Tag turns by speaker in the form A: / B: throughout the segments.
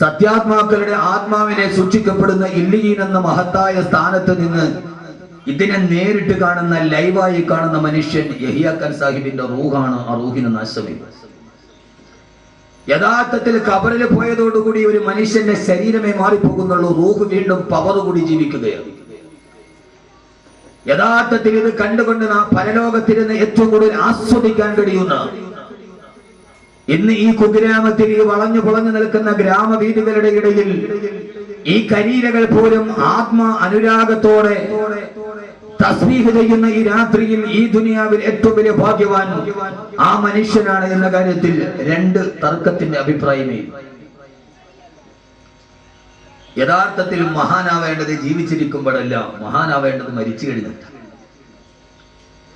A: സത്യാത്മാക്കളുടെ ആത്മാവിനെ സൂക്ഷിക്കപ്പെടുന്ന ഇല്ലിയീൻ എന്ന മഹത്തായ സ്ഥാനത്ത് നിന്ന് ഇതിനെ നേരിട്ട് കാണുന്ന, ലൈവായി കാണുന്ന മനുഷ്യൻ യഹിയ ഖാൻ സാഹിബിന്റെ റൂഹാണ്. ആ റൂഹിന് നാശമില്ല. യഥാർത്ഥത്തിൽ ഖബറിൽ പോയതോടുകൂടി ഒരു മനുഷ്യന്റെ ശരീരമേ മാറിപ്പോകുന്നുള്ളൂ, റൂഹ് വീണ്ടും പവർ കൂടി ജീവിക്കുകയാണ്. യഥാർത്ഥത്തിൽ ഇത് കണ്ടുകൊണ്ട് നാം പരലോകത്തിരുന്ന് ഏറ്റവും കൂടുതൽ ആസ്വദിക്കാൻ കഴിയുന്ന, ഇന്ന് ഈ കുഗ്രാമത്തിൽ ഈ വളഞ്ഞു പുളഞ്ഞു നിൽക്കുന്ന ഗ്രാമവീഥികളുടെ ഇടയിൽ ഈ കരീരകൾ പോലും അനുരാഗത്തോടെ തസ്ബീഹ് ചെയ്യുന്ന ഈ രാത്രിയിൽ ഈ ദുനിയാവിൽ ഏറ്റവും വലിയ ഭാഗ്യവാൻ ആ മനുഷ്യനാണ് എന്ന കാര്യത്തിൽ രണ്ട് തർക്കത്തിന്റെ അഭിപ്രായമേ. യഥാർത്ഥത്തിൽ മഹാനാവേണ്ടത് ജീവിച്ചിരിക്കുമ്പോഴല്ല, മഹാനാവേണ്ടത് മരിച്ചു കഴിഞ്ഞിട്ട്.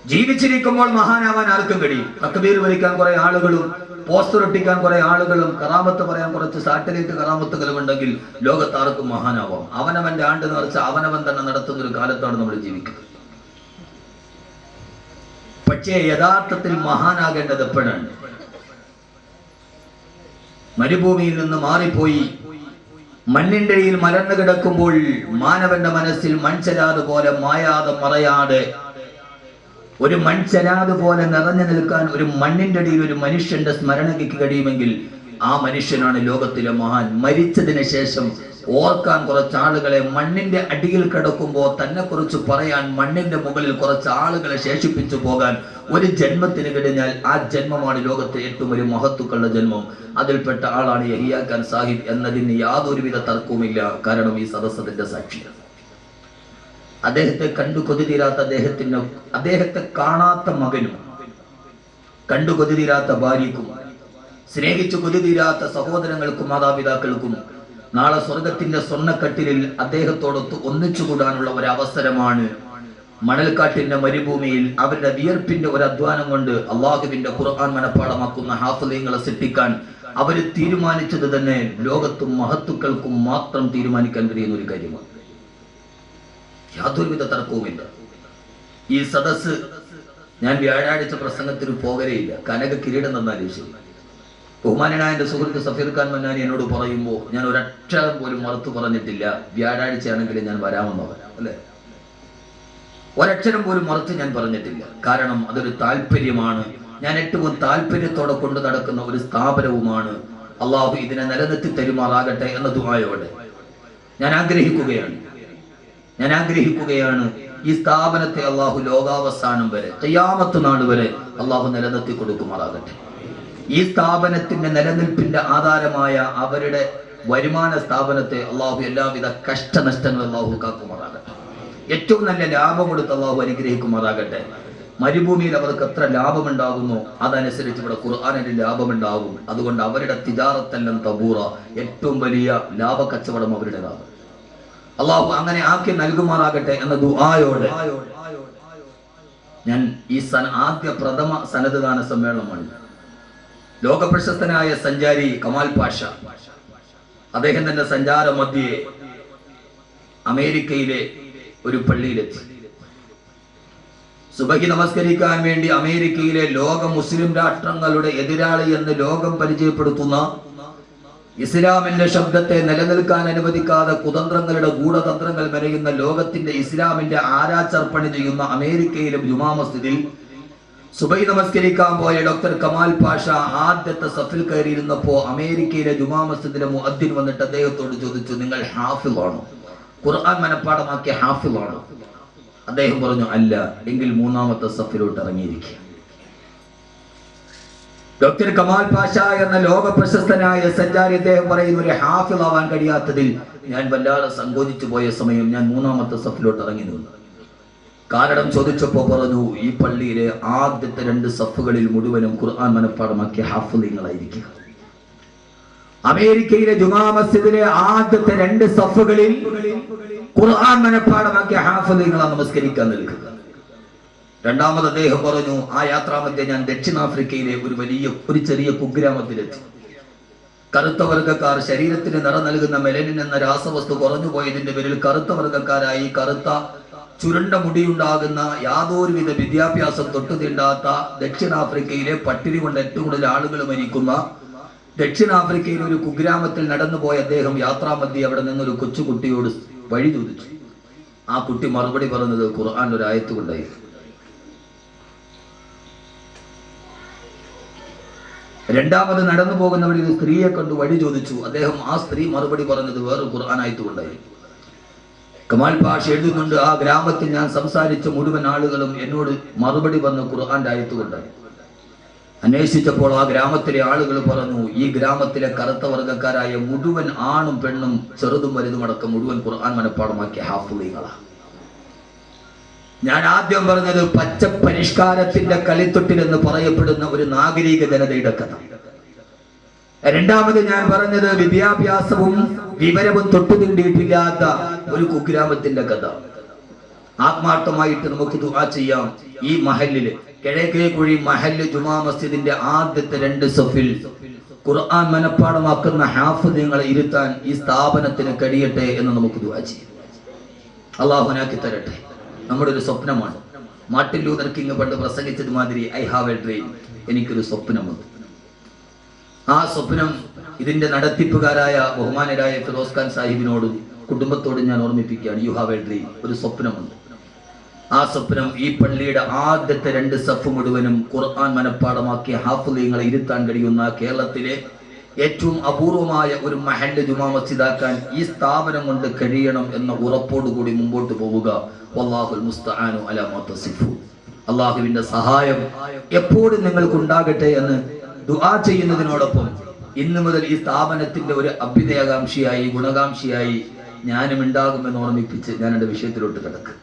A: ജീവിച്ചിരിക്കുമ്പോൾ മഹാനാവാൻ ആർക്കും കഴിയും. തക്ബീർ വലിക്കാൻ കുറെ ആളുകളും പോസ്റ്റർ ഒട്ടിക്കാൻ കുറെ ആളുകളും കറാമത്ത് പറയാൻ കുറച്ച് സാറ്റലൈറ്റ് കറാമത്തുകളും ഉണ്ടെങ്കിൽ ലോകത്താർക്കും മഹാനാവാം. അവനവന്റെ ആണ്ട് നിറച്ച അവനവൻ തന്നെ നടത്തുന്ന ഒരു കാലത്താണ് നമ്മൾ ജീവിക്കുന്നത്. പക്ഷേ യഥാർത്ഥത്തിൽ മഹാനാകേണ്ടത് എപ്പോഴാണ്? മരുഭൂമിയിൽ നിന്ന് മാറിപ്പോയി മണ്ണിന്റെ അടിയിൽ മലർന്നു കിടക്കുമ്പോൾ മാനവന്റെ മനസ്സിൽ മൺചരാത് പോലെ മായാതെ മറയാതെ ഒരു മൺചരാത് പോലെ നിറഞ്ഞു നിൽക്കാൻ ഒരു മണ്ണിന്റെ അടിയിൽ ഒരു മനുഷ്യന്റെ സ്മരണയ്ക്ക് കഴിയുമെങ്കിൽ ആ മനുഷ്യനാണ് ലോകത്തിലെ മഹാൻ. മരിച്ചതിന് ശേഷം ഓർക്കാൻ കുറച്ച് ആളുകളെ, മണ്ണിന്റെ അടിയിൽ കിടക്കുമ്പോൾ തന്നെ കുറിച്ച് പറയാൻ മണ്ണിന്റെ മുകളിൽ കുറച്ച് ആളുകളെ ശേഷിപ്പിച്ചു പോകാൻ ഒരു ജന്മത്തിന് കഴിഞ്ഞാൽ ആ ജന്മമാണ് ലോകത്തെ ഏറ്റവും വലിയ മഹത്തുക്കളുടെ ജന്മം. അതിൽപ്പെട്ട ആളാണ് യഹിയ ഖാൻ സാഹിബ് എന്നതിന് യാതൊരുവിധ തർക്കവുമില്ല. കാരണം ഈ സദസ്സത്തിന്റെ സാക്ഷിയാണ്. അദ്ദേഹത്തെ കണ്ടു കൊതി തീരാത്ത അദ്ദേഹത്തെ കാണാത്ത മകനും, കണ്ടു കൊതി തീരാത്ത ഭാര്യക്കും, സ്നേഹിച്ചു കൊതി തീരാത്ത സഹോദരങ്ങൾക്കും മാതാപിതാക്കൾക്കും നാളെ സ്വർഗത്തിന്റെ സ്വർണ്ണക്കട്ടിലിൽ അദ്ദേഹത്തോടൊത്ത് ഒന്നിച്ചുകൂടാനുള്ള ഒരു അവസരമാണ് മണൽക്കാട്ടിന്റെ മരുഭൂമിയിൽ അവരുടെ വിയർപ്പിന്റെ ഒരു അധ്വാനം കൊണ്ട് അള്ളാഹുവിന്റെ ഖുർആൻ മനപ്പാടമാക്കുന്ന ഹാഫിളീങ്ങളെ സൃഷ്ടിക്കാൻ അവര് തീരുമാനിച്ചത് തന്നെ ലോകത്തും മഹത്തുക്കൾക്കും മാത്രം തീരുമാനിക്കാൻ കഴിയുന്ന ഒരു കാര്യമാണ്. യാതൊരുവിധ തർക്കവുമില്ല. ഈ സദസ് ഞാൻ വ്യാഴാഴ്ച പ്രസംഗത്തിന് പോകലേയില്ല. കനക കിരീടം തന്നാലും ശരി. ബഹുമാനായ എന്റെ സുഹൃത്ത് സഫീർ ഖാൻ മന്നാനി എന്നോട് പറയുമ്പോൾ ഞാൻ ഒരക്ഷരം പോലും മറുത്തു പറഞ്ഞിട്ടില്ല. വ്യാഴാഴ്ചയാണെങ്കിലും ഞാൻ വരാമെന്ന് പറയാം, അല്ലെ? ഒരക്ഷരം പോലും മറുത്ത് ഞാൻ പറഞ്ഞിട്ടില്ല. കാരണം അതൊരു താല്പര്യമാണ്. ഞാൻ ഏറ്റവും താല്പര്യത്തോടെ കൊണ്ടു നടക്കുന്ന ഒരു സ്ഥാപനവുമാണ്. അള്ളാഹു ഇതിനെ നിലനിർത്തി തരുമാറാകട്ടെ എന്ന ദുആയോടെ ഞാൻ ആഗ്രഹിക്കുകയാണ് ഈ സ്ഥാപനത്തെ അള്ളാഹു ലോകാവസാനം വരെ, ഖിയാമത്ത് നാൾ വരെ അള്ളാഹു നിലനിർത്തി കൊടുക്കുമാറാകട്ടെ. ഈ സ്ഥാപനത്തിന്റെ നിലനിൽപ്പിന്റെ ആധാരമായ അവരുടെ വരുമാന സ്ഥാപനത്തെ അള്ളാഹു എല്ലാവിധ കഷ്ടനഷ്ടങ്ങൾ അള്ളാഹു കാക്കുമാറാകട്ടെ. ഏറ്റവും നല്ല ലാഭം കൊടുത്ത് അള്ളാഹു അനുഗ്രഹിക്കുമാറാകട്ടെ. മരുഭൂമിയിൽ അവർക്ക് എത്ര ലാഭമുണ്ടാകുന്നു അതനുസരിച്ച് ഇവിടെ ഖുർആനിൽ ലാഭമുണ്ടാകും. അതുകൊണ്ട് അവരുടെ തിജാറത്തെല്ലാം തബൂറ, ഏറ്റവും വലിയ ലാഭ കച്ചവടം അവരുടേതാണ്. അള്ളാഹു അങ്ങനെ ആക്കി നൽകുമാറാകട്ടെ എന്ന ദുആയോടെ ഞാൻ ഈ ആദ്യ പ്രഥമ സനദ് ഗാന സമ്മേളനമാണ്. ലോകപ്രശസ്തനായ സഞ്ചാരി കമാൽ പാഷ അദ്ദേഹം തന്റെ സഞ്ചാര മധ്യേ അമേരിക്കയിലെ ഒരു പള്ളിയിലെത്തി. സുബഹി നമസ്കരിക്കാൻ വേണ്ടി അമേരിക്കയിലെ ലോക മുസ്ലിം രാഷ്ട്രങ്ങളുടെ എതിരാളി എന്ന് ലോകം പരിചയപ്പെടുത്തുന്ന, ഇസ്ലാമിന്റെ ശബ്ദത്തെ നിലനിൽക്കാൻ അനുവദിക്കാതെ കുതന്ത്രങ്ങളുടെ ഗൂഢതന്ത്രങ്ങൾ മെനയുന്ന, ലോകത്തിന്റെ ഇസ്ലാമിന്റെ ആരാച്ചർപ്പണി ചെയ്യുന്ന അമേരിക്കയിലെ ജുമാ മസ്ജിദിൽ സുബഹി നമസ്കരിക്കാൻ പോയ ഡോക്ടർ കമാൽ പാഷ ആദ്യത്തെ സഫിൽ കയറിയിരുന്നപ്പോ അമേരിക്കയിലെ ജുമാ മസ്ജിദിലെ മുഅദ്ദിൻ വന്നിട്ട് അദ്ദേഹത്തോട് ചോദിച്ചു, നിങ്ങൾ ഹാഫിളാണോ? ഖുർആൻ മനപ്പാടമാക്കിയ ഹാഫിളാണോ? അദ്ദേഹം പറഞ്ഞു, അല്ല. എങ്കിൽ മൂന്നാമത്തെ സഫിലോട്ട് ഇറങ്ങിയിരിക്കുക. ഡോക്ടർ കമാൽ പാഷ എന്ന ലോക പ്രശസ്തനായ സഞ്ചാരി അദ്ദേഹം പറയുന്ന, ഒരു ഹാഫിളാവാൻ കഴിയാത്തതിൽ ഞാൻ വല്ലാതെ സങ്കോചിച്ചു പോയ സമയം ഞാൻ മൂന്നാമത്തെ സഫിലോട്ട് ഇറങ്ങി നിന്നു. കാരണം ചോദിച്ചപ്പോ പറഞ്ഞു, ഈ പള്ളിയിലെ ആദ്യത്തെ 2 സഫുകളിൽ മുഴുവനും ഖുർആൻ മനപ്പാടമാക്കിയ ഹാഫിളീങ്ങളായിരിക്കുക. അമേരിക്കയിലെ ജുമാ മസ്ജിദിലെ ആദ്യത്തെ 2 സഫുകളിൽ ഖുർആൻ മനപ്പാടമാക്കിയ ഹാഫിളീങ്ങളാണ് നമസ്കരിക്കാൻ നിൽക്കുക. രണ്ടാമത് അദ്ദേഹം പറഞ്ഞു, ആ യാത്രാമധ്യേ ഞാൻ ദക്ഷിണാഫ്രിക്കയിലെ ഒരു ചെറിയ കുഗ്രാമത്തിലെത്തി. കറുത്ത വർഗക്കാർ ശരീരത്തിന് നിറം നൽകുന്ന മെലനിൻ എന്ന രാസവസ്തു കുറഞ്ഞു പോയതിന്റെ പേരിൽ കറുത്ത വർഗക്കാരായി, കറുത്ത ചുരുണ്ട മുടിയുണ്ടാകുന്ന, യാതൊരുവിധ വിദ്യാഭ്യാസം തൊട്ടു തീണ്ടാത്ത ദക്ഷിണാഫ്രിക്കയിലെ പട്ടിണി കൊണ്ട് ഏറ്റവും കൂടുതൽ ആളുകൾ മരിക്കുന്ന ദക്ഷിണാഫ്രിക്കയിൽ ഒരു കുഗ്രാമത്തിൽ നടന്നുപോയ അദ്ദേഹം യാത്രാമധ്യേ അവിടെ നിന്നൊരു കൊച്ചുകുട്ടിയോട് വഴി ചോദിച്ചു. ആ കുട്ടി മറുപടി പറഞ്ഞത് ഖുർആനിൽ ഒരു ആയത്ത് കൊണ്ടായിരുന്നു. രണ്ടാമത് നടന്നു പോകുന്നവർ ഒരു സ്ത്രീയെ കണ്ടു വഴി ചോദിച്ചു. ആ സ്ത്രീ മറുപടി പറഞ്ഞത് വേറെ ഖുർആൻ ആയത്ത് കൊണ്ടായിരുന്നു. കമാൽ പാഷ എഴുതുന്നുണ്ട്, ആ ഗ്രാമത്തിൽ ഞാൻ സംസാരിച്ച മുഴുവൻ ആളുകളും എന്നോട് മറുപടി പറഞ്ഞ ഖുർആന്റെ ആയത്ത് കൊണ്ടായി. അന്വേഷിച്ചപ്പോൾ ആ ഗ്രാമത്തിലെ ആളുകൾ പറഞ്ഞു, ഈ ഗ്രാമത്തിലെ കറുത്ത വർഗക്കാരായ മുഴുവൻ ആണും പെണ്ണും ചെറുതും വലുതും അടക്കം മുഴുവൻ ഖുർആൻ മനപ്പാടമാക്കിയ ഹാഫിളീങ്ങളാണ്. ഞാൻ ആദ്യം പറഞ്ഞത് പച്ച പരിഷ്കാരത്തിന്റെ കളിത്തൊട്ടിൽ എന്ന് പറയപ്പെടുന്ന ഒരു നാഗരിക ജനതയുടെ കഥ. രണ്ടാമത് ഞാൻ പറഞ്ഞത് വിദ്യാഭ്യാസവും വിവരവും തൊട്ടുതിണ്ടിയിട്ടില്ലാത്ത ഒരു കുഗ്രാമത്തിന്റെ കഥ. ആത്മാർത്ഥമായിട്ട് നമുക്ക് ദുആ ചെയ്യാം. ഈ മഹല്ലില് കിഴക്കേക്കുഴി മഹല്ല് ജുമാ മസ്ജിദിന്റെ ആദ്യത്തെ 2 സഫിൽ ഖുർആൻ മനപ്പാടമാക്കുന്ന ഹാഫിളുകളെ ഇരുത്താൻ ഈ സ്ഥാപനത്തിന് കഴിയട്ടെ എന്ന് നമുക്ക് ദുആ ചെയ്യാം. അല്ലാഹു നാക്കി തരട്ടെ. നമ്മുടെ ഒരു സ്വപ്നമാണ്. മാർട്ടിൻ ലൂതർ കിങ് പണ്ട് പ്രസംഗിച്ചത് മാതിരി ഐ ഹാവ് എ ഡ്രീം, എനിക്കൊരു സ്വപ്നമുണ്ട്. ആ സ്വപ്നം ഇതിന്റെ നടത്തിപ്പുകാരായ ബഹുമാനരായ ഫിറോസ് ഖാൻ സാഹിബിനോടും കുടുംബത്തോടും ഞാൻ ഓർമ്മിപ്പിക്കുകയാണ്. യു ഹാവ് എ ഡ്രീം, ഒരു സ്വപ്നമുണ്ട്. ആ സ്വപ്നം ഈ പള്ളിയുടെ ആദ്യത്തെ 2 സഫ് മുഴുവനും ഖുർആൻ മനപ്പാടമാക്കിയ ഹാഫിളീങ്ങളെ ഇരുത്താൻ കഴിയുന്ന കേരളത്തിലെ ഏറ്റവും അപൂർവമായ ഒരു മഹല്ല് ജുമാ മസ്ജിദാക്കാൻ ഈ സ്ഥാപനം കൊണ്ട് കഴിയണം എന്ന ഉറപ്പോടുകൂടി മുമ്പോട്ട് പോവുക. വല്ലാഹുൽ മുസ്തആനു അലാ മാ തസിഫൂൻ. അല്ലാഹുവിന്റെ സഹായം എപ്പോഴും നിങ്ങൾക്ക് ഉണ്ടാകട്ടെ എന്ന് ദുആ ചെയ്യുന്നതിനോടൊപ്പം ഇന്നു മുതൽ ഈ സ്ഥാപനത്തിന്റെ ഒരു അഭ്യുദയകാംക്ഷിയായി ഗുണകാംക്ഷിയായി ഞാനും ഉണ്ടാകുമെന്ന് ഓർമ്മിപ്പിച്ച് ഞാൻ എന്റെ വിഷയത്തിലോട്ട് കിടക്കും.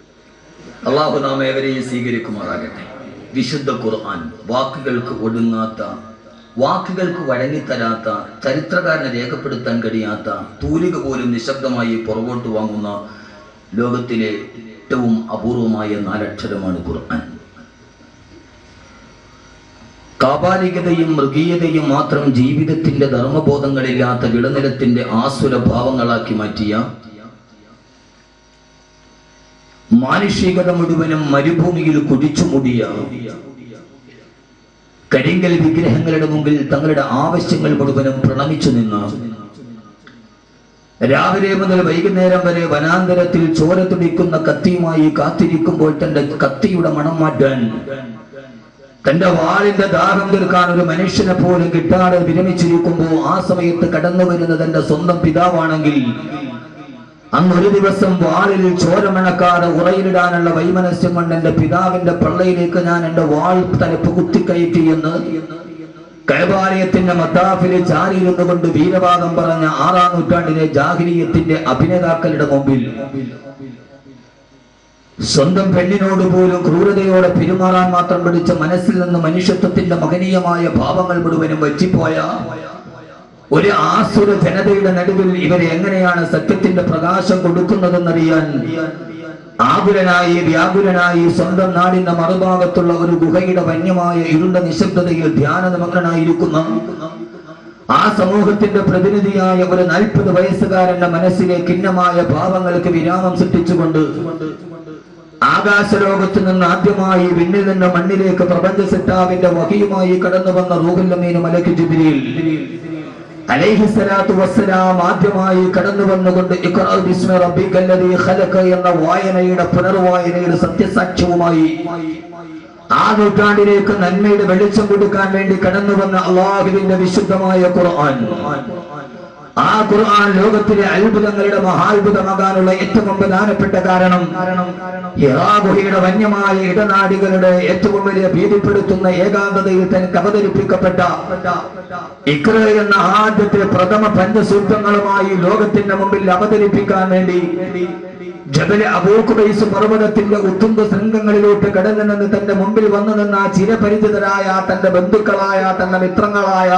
A: അള്ളാഹു നാം ഏവരെയും സ്വീകരിക്കുമാറാകട്ടെ. വിശുദ്ധ ഖുർആൻ വാക്കുകൾക്ക് ഒടുങ്ങാത്ത, വാക്കുകൾക്ക് വഴങ്ങിത്തരാത്ത, ചരിത്രകാരനെ രേഖപ്പെടുത്താൻ കഴിയാത്ത, തൂലിക പോലും നിശബ്ദമായി പുറകോട്ട് വാങ്ങുന്ന ലോകത്തിലെ ഏറ്റവും അപൂർവമായ 4 അക്ഷരമാണ് ഖുർആൻ. കാപാലികതയും മൃഗീയതയും മാത്രം ജീവിതത്തിന്റെ ധർമ്മബോധങ്ങളില്ലാത്ത വിളനിലത്തിന്റെ ആസുര ഭാവങ്ങളാക്കി മാറ്റിയ, മാനുഷികത മുഴുവനും മരുഭൂമിയിൽ കുടിച്ചുമൂടിയ, കരിങ്കൽ വിഗ്രഹങ്ങളുടെ മുമ്പിൽ തങ്ങളുടെ ആവശ്യങ്ങൾ മുഴുവനും പ്രണമിച്ചു നിന്ന, രാവിലെ മുതൽ വൈകുന്നേരം വരെ വനാന്തരത്തിൽ ചോര തുടിക്കുന്ന കത്തിയുമായി കാത്തിരിക്കുമ്പോൾ തന്റെ കത്തിയുടെ മണം മാറ്റാൻ, തന്റെ വാളിന്റെ ദാഹം തീർക്കാൻ ഒരു മനുഷ്യനെ പോലും കിട്ടാതെ വിരമിച്ചിരിക്കുമ്പോൾ ആ സമയത്ത് കടന്നു വരുന്ന തന്റെ സ്വന്തം പിതാവാണെങ്കിൽ അന്നൊരു ദിവസം വാളിൽ ചോരമണക്കാതെ ഉറയിലിടാനുള്ള വൈമനസ്യം കൊണ്ട് എന്റെ പിതാവിന്റെ പള്ളയിലേക്ക് ഞാൻ എന്റെ വാൾ തലപ്പ് കുത്തിക്കയറ്റി എന്ന് കഅബാലയത്തിന്റെ മത്താഫിലെ ചാരിയിരുന്നു കൊണ്ട് വീരവാദം പറഞ്ഞ 6-ാം നൂറ്റാണ്ടിലെ ജാഹിലിയത്തിന്റെ അഭിനേതാക്കളുടെ മുമ്പിൽ സ്വന്തം പെണ്ണിനോട് പോലും ക്രൂരതയോടെ പെരുമാറാൻ മാത്രം പഠിച്ച മനസ്സിൽ നിന്ന് മനുഷ്യത്വത്തിന്റെ മഹനീയമായ ഭാവങ്ങൾ മുഴുവനും വച്ചിപ്പോയ ഒരു ആസുര ജനതയുടെ നടുവിൽ ഇവരെ എങ്ങനെയാണ് സത്യത്തിന്റെ പ്രകാശം കൊടുക്കുന്നതെന്നറിയാൻ ആകുലനായി വ്യാകുലനായി സ്വന്തം നാടിന്റെ മറുഭാഗത്തുള്ള ഒരു ഗുഹയുടെ വന്യമായ ഇരുണ്ട നിശബ്ദതയിൽ ധ്യാനനിമഗ്നനായിരിക്കുന്ന ആ സമൂഹത്തിന്റെ പ്രതിനിധിയായ ഒരു 40 വയസ്സുകാരന്റെ മനസ്സിലെ ഖിന്നമായ ഭാവങ്ങൾക്ക് വിരാമം സൃഷ്ടിച്ചുകൊണ്ട് ആകാശലോകത്ത് നിന്ന് ആദ്യമായി വിണ്ണിൽ നിന്ന് മണ്ണിലേക്ക് പ്രപഞ്ച സിട്ടാവിന്റെ വഹിയുമായി കടന്നു വന്ന റൂഹുൽ അമീൻ മലക്ക് ജിബ്രീൽ അലൈഹിസ്സലാത്തു വസ്സലാം ആദ്യമായി കടന്നു വന്നുകൊണ്ട് ഇഖ്റാ ബിസ്മി റബ്ബിക്കല്ലദീ ഖലഖ എന്ന വായനയുടെ പുനർവായനയുടെ സത്യസാക്ഷ്യവുമായി ആ നൂറ്റാണ്ടിലേക്ക് നന്മയുടെ വെളിച്ചം കൊടുക്കാൻ വേണ്ടി കടന്നു വന്ന അല്ലാഹുവിന്റെ വിശുദ്ധമായ ഖുർആൻ. ആ ഖുർആൻ ലോകത്തിലെ അത്ഭുതങ്ങളുടെ മഹാത്ഭുതമാകാനുള്ള ഏറ്റവും പ്രധാനപ്പെട്ട കാരണം ഹിറാ ഗുഹയുടെ വന്യമായ ഇടനാടികളുടെ ഏറ്റവും വലിയ ഭീതിപ്പെടുത്തുന്ന ഏകാന്തതയിൽ തനിക്ക് അവതരിപ്പിക്കപ്പെട്ട ഇഖ്റ എന്ന ആദ്യത്തെ പ്രഥമ പഞ്ചസൂക്തങ്ങളുമായി ലോകത്തിന്റെ മുമ്പിൽ അവതരിപ്പിക്കാൻ വേണ്ടി ജബൽ അബൂ ഖുബൈസ് പർവ്വതത്തിന്റെ ഉത്തുംഗ ശൃംഗങ്ങളിലോട്ട് കടന്നു നിന്ന് തന്റെ മുമ്പിൽ വന്നു നിന്ന ചിരപരിചിതരായ തന്റെ ബന്ധുക്കളായ തന്റെ മിത്രങ്ങളായ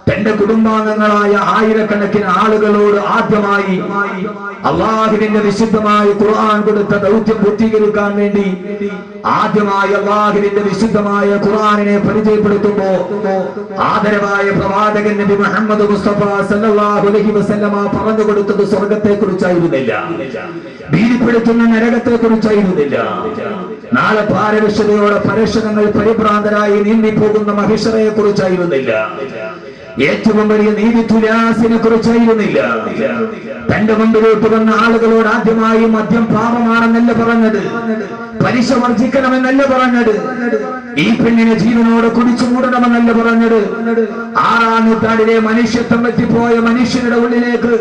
A: തന്റെ കുടുംബാംഗങ്ങളായ ആയിരക്കണക്കിന് ആളുകളോട് ആദ്യമായി അല്ലാഹുവിന്റെ വിശുദ്ധമായ ഖുർആൻ കൊടുത്ത ദൗത്യം പൂർത്തീകരിക്കാൻ വേണ്ടി ആദ്യമായി അല്ലാഹുവിന്റെ വിശുദ്ധമായ ഖുർആനിനെ പരിചയപ്പെടുത്തുമ്പോ ആദരവായ പ്രവാചകൻ നബി മുഹമ്മദ് മുസ്തഫ സല്ലല്ലാഹു അലൈഹി വസല്ലമ പറഞ്ഞു കൊടുത്തത് സ്വർഗത്തെ കുറിച്ചായിരുന്നില്ല, ഭീതിപ്പെടുത്തുന്ന നരകത്തെ കുറിച്ചായിരുന്നില്ല, നാളെ പാരവശ്യതയോടെ പരീക്ഷണങ്ങൾ പരിഭ്രാന്തരായി നീന്തിപ്പോകുന്ന മഹിഷറയെ കുറിച്ചായിരുന്നില്ല, ഏറ്റവും വലിയ നീതി തുലാസിനെ കുറിച്ചായിരുന്നില്ല. തന്റെ മുമ്പിലോട്ട് വന്ന ആളുകളോട് ആദ്യമായി മദ്യം പാപമാണെന്നല്ല പറഞ്ഞത്, പലിശ വർജിക്കണമെന്നല്ല പറഞ്ഞത്, ഈ പെണ്ണിനെ ജീവനോട് കുടിച്ചു മൂടണമെന്നല്ല പറഞ്ഞത്. 6-ാം നൂറ്റാണ്ടിലെ മനുഷ്യത്വം പറ്റിപ്പോയ മനുഷ്യരുടെ ഉള്ളിലേക്ക്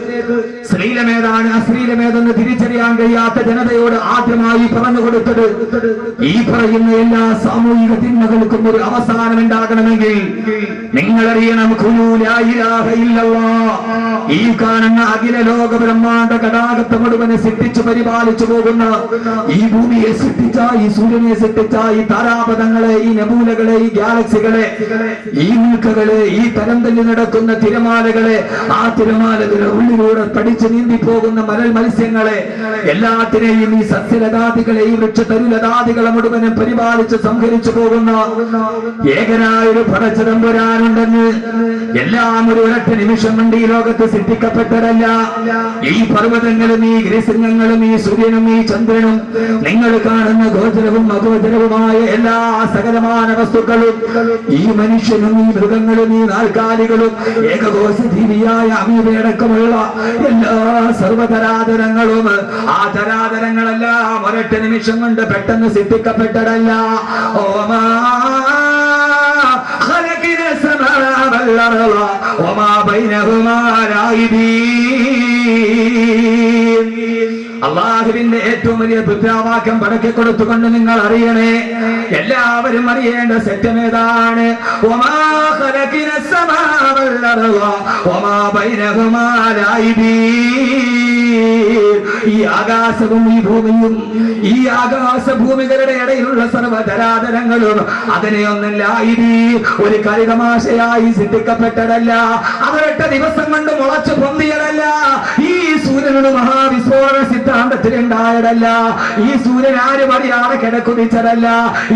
A: ശ്ലീലമേതാണ് അശ്ലീലമേതെന്ന് തിരിച്ചറിയാൻ കഴിയാത്ത ജനതയോട് ആദ്യമായി പറഞ്ഞു കൊടുത്തത്, ഈ പറയുന്ന എല്ലാ സാമൂഹിക തിന്മകൾക്കും ഒരു അവസാനം ഉണ്ടാകണമെങ്കിൽ നിങ്ങളറിയണം, ഈ കാണുന്ന അഖില ലോക ബ്രഹ്മാണ്ഡ ഗടാകത്തെ മുഴുവനെ സൃഷ്ടിച്ചു പരിപാലിച്ചു പോകുന്ന ഈ ഭൂമിയെ സൃഷ്ടിച്ച, ഈ സൂര്യനെ സൃഷ്ടിച്ച, ഈ താരാപഥങ്ങളെ, ഈ നെബൂലകളെ, ഈ ഗാലക്സികളെ, ഈ മിൽക്കുകളെ, ഈ തരംതല്ലി നടക്കുന്ന തിരമാലകളെ, ആ തിരമാലകളുടെ ഉള്ളിലൂടെ തടിച്ചു നീന്തി പോകുന്ന മലൽ മത്സ്യങ്ങളെ, എല്ലാത്തിനെയും ഈ സസ്യലതാദികളെ, ഈ വൃക്ഷതരുലതാദികളെ മുഴുവനും പരിപാലിച്ച് സംഹരിച്ചു പോകുന്ന ഏകനായൊരു പടച്ചതമ്പുരാനുണ്ടെന്ന് എല്ലാം ഒരു ഒരൊറ്റ നിമിഷം കൊണ്ട് ഈ ലോകത്ത് സൃഷ്ടിക്കപ്പെട്ടതല്ല. ഈ പർവ്വതങ്ങളും ഈ ഗിരിശൃംഗങ്ങളും ഈ സൂര്യനും ഈ ചന്ദ്രനും നിങ്ങൾ കാണുന്ന ഗോചരവും അഗോചരവുമായ എല്ലാ സകലമായ വസ്തുക്കളും, ഈ മനുഷ്യനും ഈ മൃഗങ്ങളും ഈ നാൽക്കാലികളും ഏകകോശ ജീവിയായ അമീബയടക്കമുള്ള എല്ലാ സർവ്വതരാതരങ്ങളും, ആ തരാതരങ്ങളെല്ലാം ഒരൊറ്റ നിമിഷം കൊണ്ട് പെട്ടെന്ന് സൃഷ്ടിക്കപ്പെട്ടതല്ല. ഓമാ അള്ളാഹുവിന്റെ ഏറ്റവും വലിയ ദുർവാക്യം പടക്കി കൊടുത്തുകൊണ്ട് നിങ്ങൾ അറിയണേ, എല്ലാവരും അറിയേണ്ട സത്യമേതാണ്. ഈ ആകാശവും ഈ ഭൂമിയും ഈ ആകാശഭൂമികളുടെ ഇടയിലുള്ള സർവ്വധരാധരങ്ങളും അതിനെയൊന്നല്ല ഒരു കരിതമാശയായി സൃഷ്ടിക്കപ്പെട്ടതല്ല, അവരൊറ്റ ദിവസം കൊണ്ട് മുളച്ചു പൊന്തിയതല്ല. ഈ സൂര്യനൊരു മഹാവിസ്ഫോടന സിദ്ധാന്തത്തിലുണ്ടായതല്ല. ഈ സൂര്യൻ ആരും അറിയാതെ കിടക്കുതിച്ചതല്ല.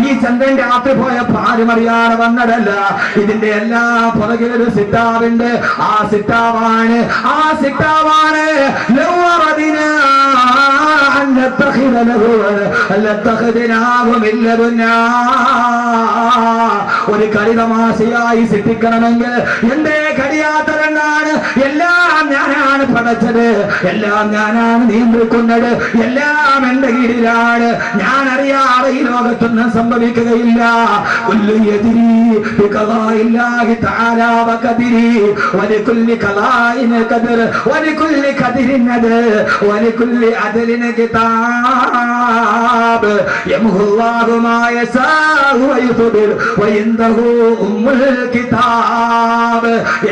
A: ഈ ചന്ദ്രൻ രാത്രി പോയപ്പോ ആരും അറിയാതെ വന്നതല്ല. ഇതിന്റെ എല്ലാ പുറകിലൊരു സിട്ടാവുണ്ട്. ആ സിട്ടാവാണ് ഒരു കരിതമാശയായി സൃഷ്ടിക്കണമെങ്കിൽ എന്റെ കഴിയാത്തതെന്നാണ്? എല്ലാം ഞാനാണ് പടച്ചത്, എല്ലാം ഞാനാണ് നിയന്ത്രിക്കുന്നത്, എല്ലാം എന്റെ കീഴിലാണ്. ഞാൻ അറിയാതെ ഈ ലോകത്തൊന്നും സംഭവിക്കുകയില്ല.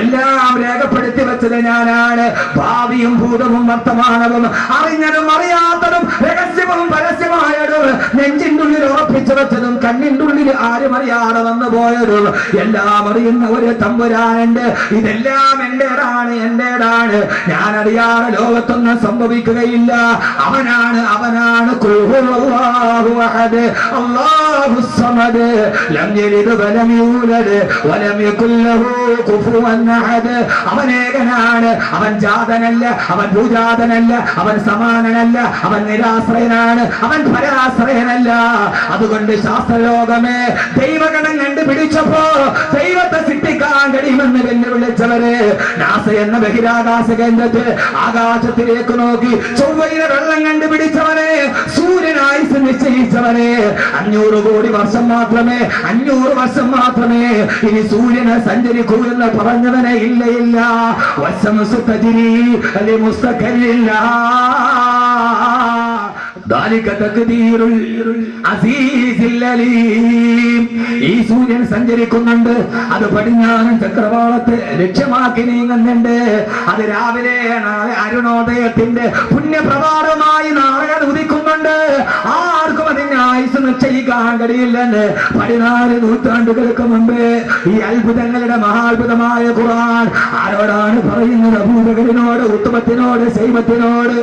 A: എല്ലാം രേഖപ്പെടുത്തി വെച്ചത് ഞാനാണ്. ഭാവിയും ഭൂതവും വർത്തമാനവും അറിഞ്ഞതും അറിയാത്തതും രഹസ്യവും പരസ്യമായതും നെഞ്ചിന്റെ ഉള്ളിൽ ഉറപ്പിച്ചു വെച്ചതും കണ്ണിന്റെ ഉള്ളിൽ ആരും അറിയാതെ വന്നു പോയതും എല്ലാം അറിയുന്ന ഒരു തമ്പുരാനുണ്ട്. ഇതെല്ലാം എന്റേതാണ്. ഞാൻ അറിയാതെ ലോകത്തൊന്നും സംഭവിക്കുകയില്ല. അവനാണ് അല്ലാഹു സമദ് ലം യലിദ് വലം യൂലദ് വലം യകുൽ ലഹു കുഫുവൻ അഹദ്. അവൻ ഏകനാണ്. അവൻ ജാതനല്ല, അവൻ ഭൂജാതനല്ല, അവൻ സമാനനല്ല, അവൻ നിരാശ്രയനാണ്, അവൻ പരാശ്രയനല്ല. അതുകൊണ്ട് ശാസ്ത്രലോകമേ ദൈവഗണം കണ്ടുപിടിച്ചപ്പോ ദൈവത്തെ സൃഷ്ടിക്കാൻ കഴിയുമെന്ന് വെല്ലുവിളിച്ചവര്, നാസ എന്ന ബഹിരാകാശ കേന്ദ്രത്തിൽ ആകാശത്തിലേക്ക് നോക്കി ചൊവ്വയിലെ വെള്ളം കണ്ടുപിടിച്ചവനെ, സൂര്യനായി നിശ്ചയിച്ചവനെ, 500 കോടി വർഷം മാത്രമേ ഇനി സൂര്യനെ സഞ്ചരിക്കൂ എന്ന് പറഞ്ഞവനെ ഇല്ല. വശംസു തജ്രി ലിമുസ്തഖരില്ല. ഈ സൂര്യൻ സഞ്ചരിക്കുന്നുണ്ട്. അത് പടിഞ്ഞാറൻ ചക്രവാളത്തെ ലക്ഷ്യമാക്കി നീങ്ങുന്നുണ്ട്. അത് രാവിലെ അരുണോദയത്തിന്റെ പുണ്യപ്രഭാതമായി നാളെ ഉദിക്കുന്നുണ്ട്. ആർക്കും അതിന്റെ ആയുസ് നിശ്ചയിക്കാൻ കഴിയില്ലെന്ന് 14 നൂറ്റാണ്ടുകൾക്ക് മുമ്പേ ഈ അത്ഭുതങ്ങളുടെ മഹാത്ഭുതമായ ഖുർആൻ ആരോടാണ് പറയുന്നത്? അബൂബക്കറിനോട്, ഉത്തമത്തിനോട്, സൈമത്തിനോട്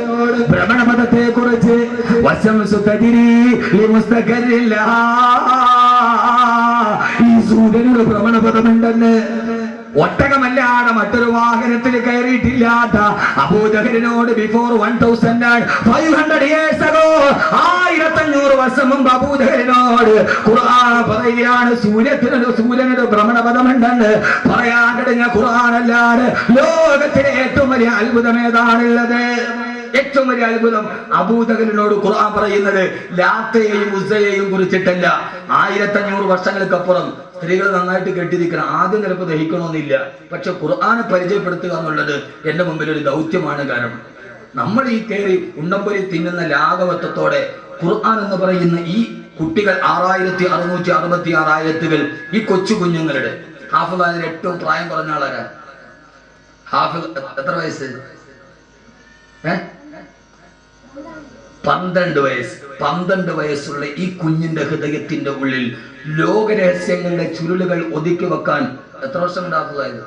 A: ഭ്രമണപഥത്തെ കുറിച്ച്. ഈ സൂര്യനൊരു ഭ്രമണപഥമുണ്ടെന്ന് ഒട്ടകമല്ലാതെ മറ്റൊരു വാഹനത്തിൽ കയറിയിട്ടില്ലാത്ത അബൂജഹലിനോട് ബിഫോർ 1500 years ago 1500 വർഷം മുമ്പ് അബൂജഹലിനോട് ഖുർആൻ പറയുകയാണ് സൂര്യനൊരു ഭ്രമണപഥമുണ്ടെന്ന്. പറയാൻ കഴിഞ്ഞ ഖുർആൻ അല്ലാതെ ലോകത്തിലെ ഏറ്റവും വലിയ അത്ഭുതം ഏതാണുള്ളത്? ഏറ്റവും വലിയ അത്ഭുതം അബൂജഹലിനോട് ഖുർആൻ പറയുന്നത് ലാത്തയെയും ഉസ്സയെയും കുറിച്ചിട്ടല്ല. 1500 വർഷങ്ങൾക്കപ്പുറം സ്ത്രീകൾ നന്നായിട്ട് കെട്ടിരിക്കണം. ആദ്യം ചിലപ്പോൾ ദഹിക്കണമെന്നില്ല, പക്ഷെ ഖുർആനെ പരിചയപ്പെടുത്തുക എന്നുള്ളത് എന്റെ മുമ്പിൽ ഒരു ദൗത്യമാണ്. കാരണം നമ്മൾ ഈ കയറി ഉണ്ടംപൊരി തിന്നുന്ന ലാഘവത്വത്തോടെ ഖുർആൻ എന്ന് പറയുന്ന ഈ കുട്ടികൾ 6666 ആയത്തുകൾ ഈ കൊച്ചു കുഞ്ഞുങ്ങളുടെ ഹാഫിദ് അതിൽ ഏറ്റവും പ്രായം കുറഞ്ഞ ആളാരാ? ഹാഫിദ് എത്ര വയസ്സ്? 12 വയസ്സ്. 12 വയസ്സുള്ള ഈ കുഞ്ഞിന്റെ ഹൃദയത്തിന്റെ ഉള്ളിൽ ലോകരഹസ്യങ്ങളുടെ ചുരുളുകൾ ഒതുക്കി വെക്കാൻ എത്ര വർഷം കൊണ്ട് ഹാഫിദായത്?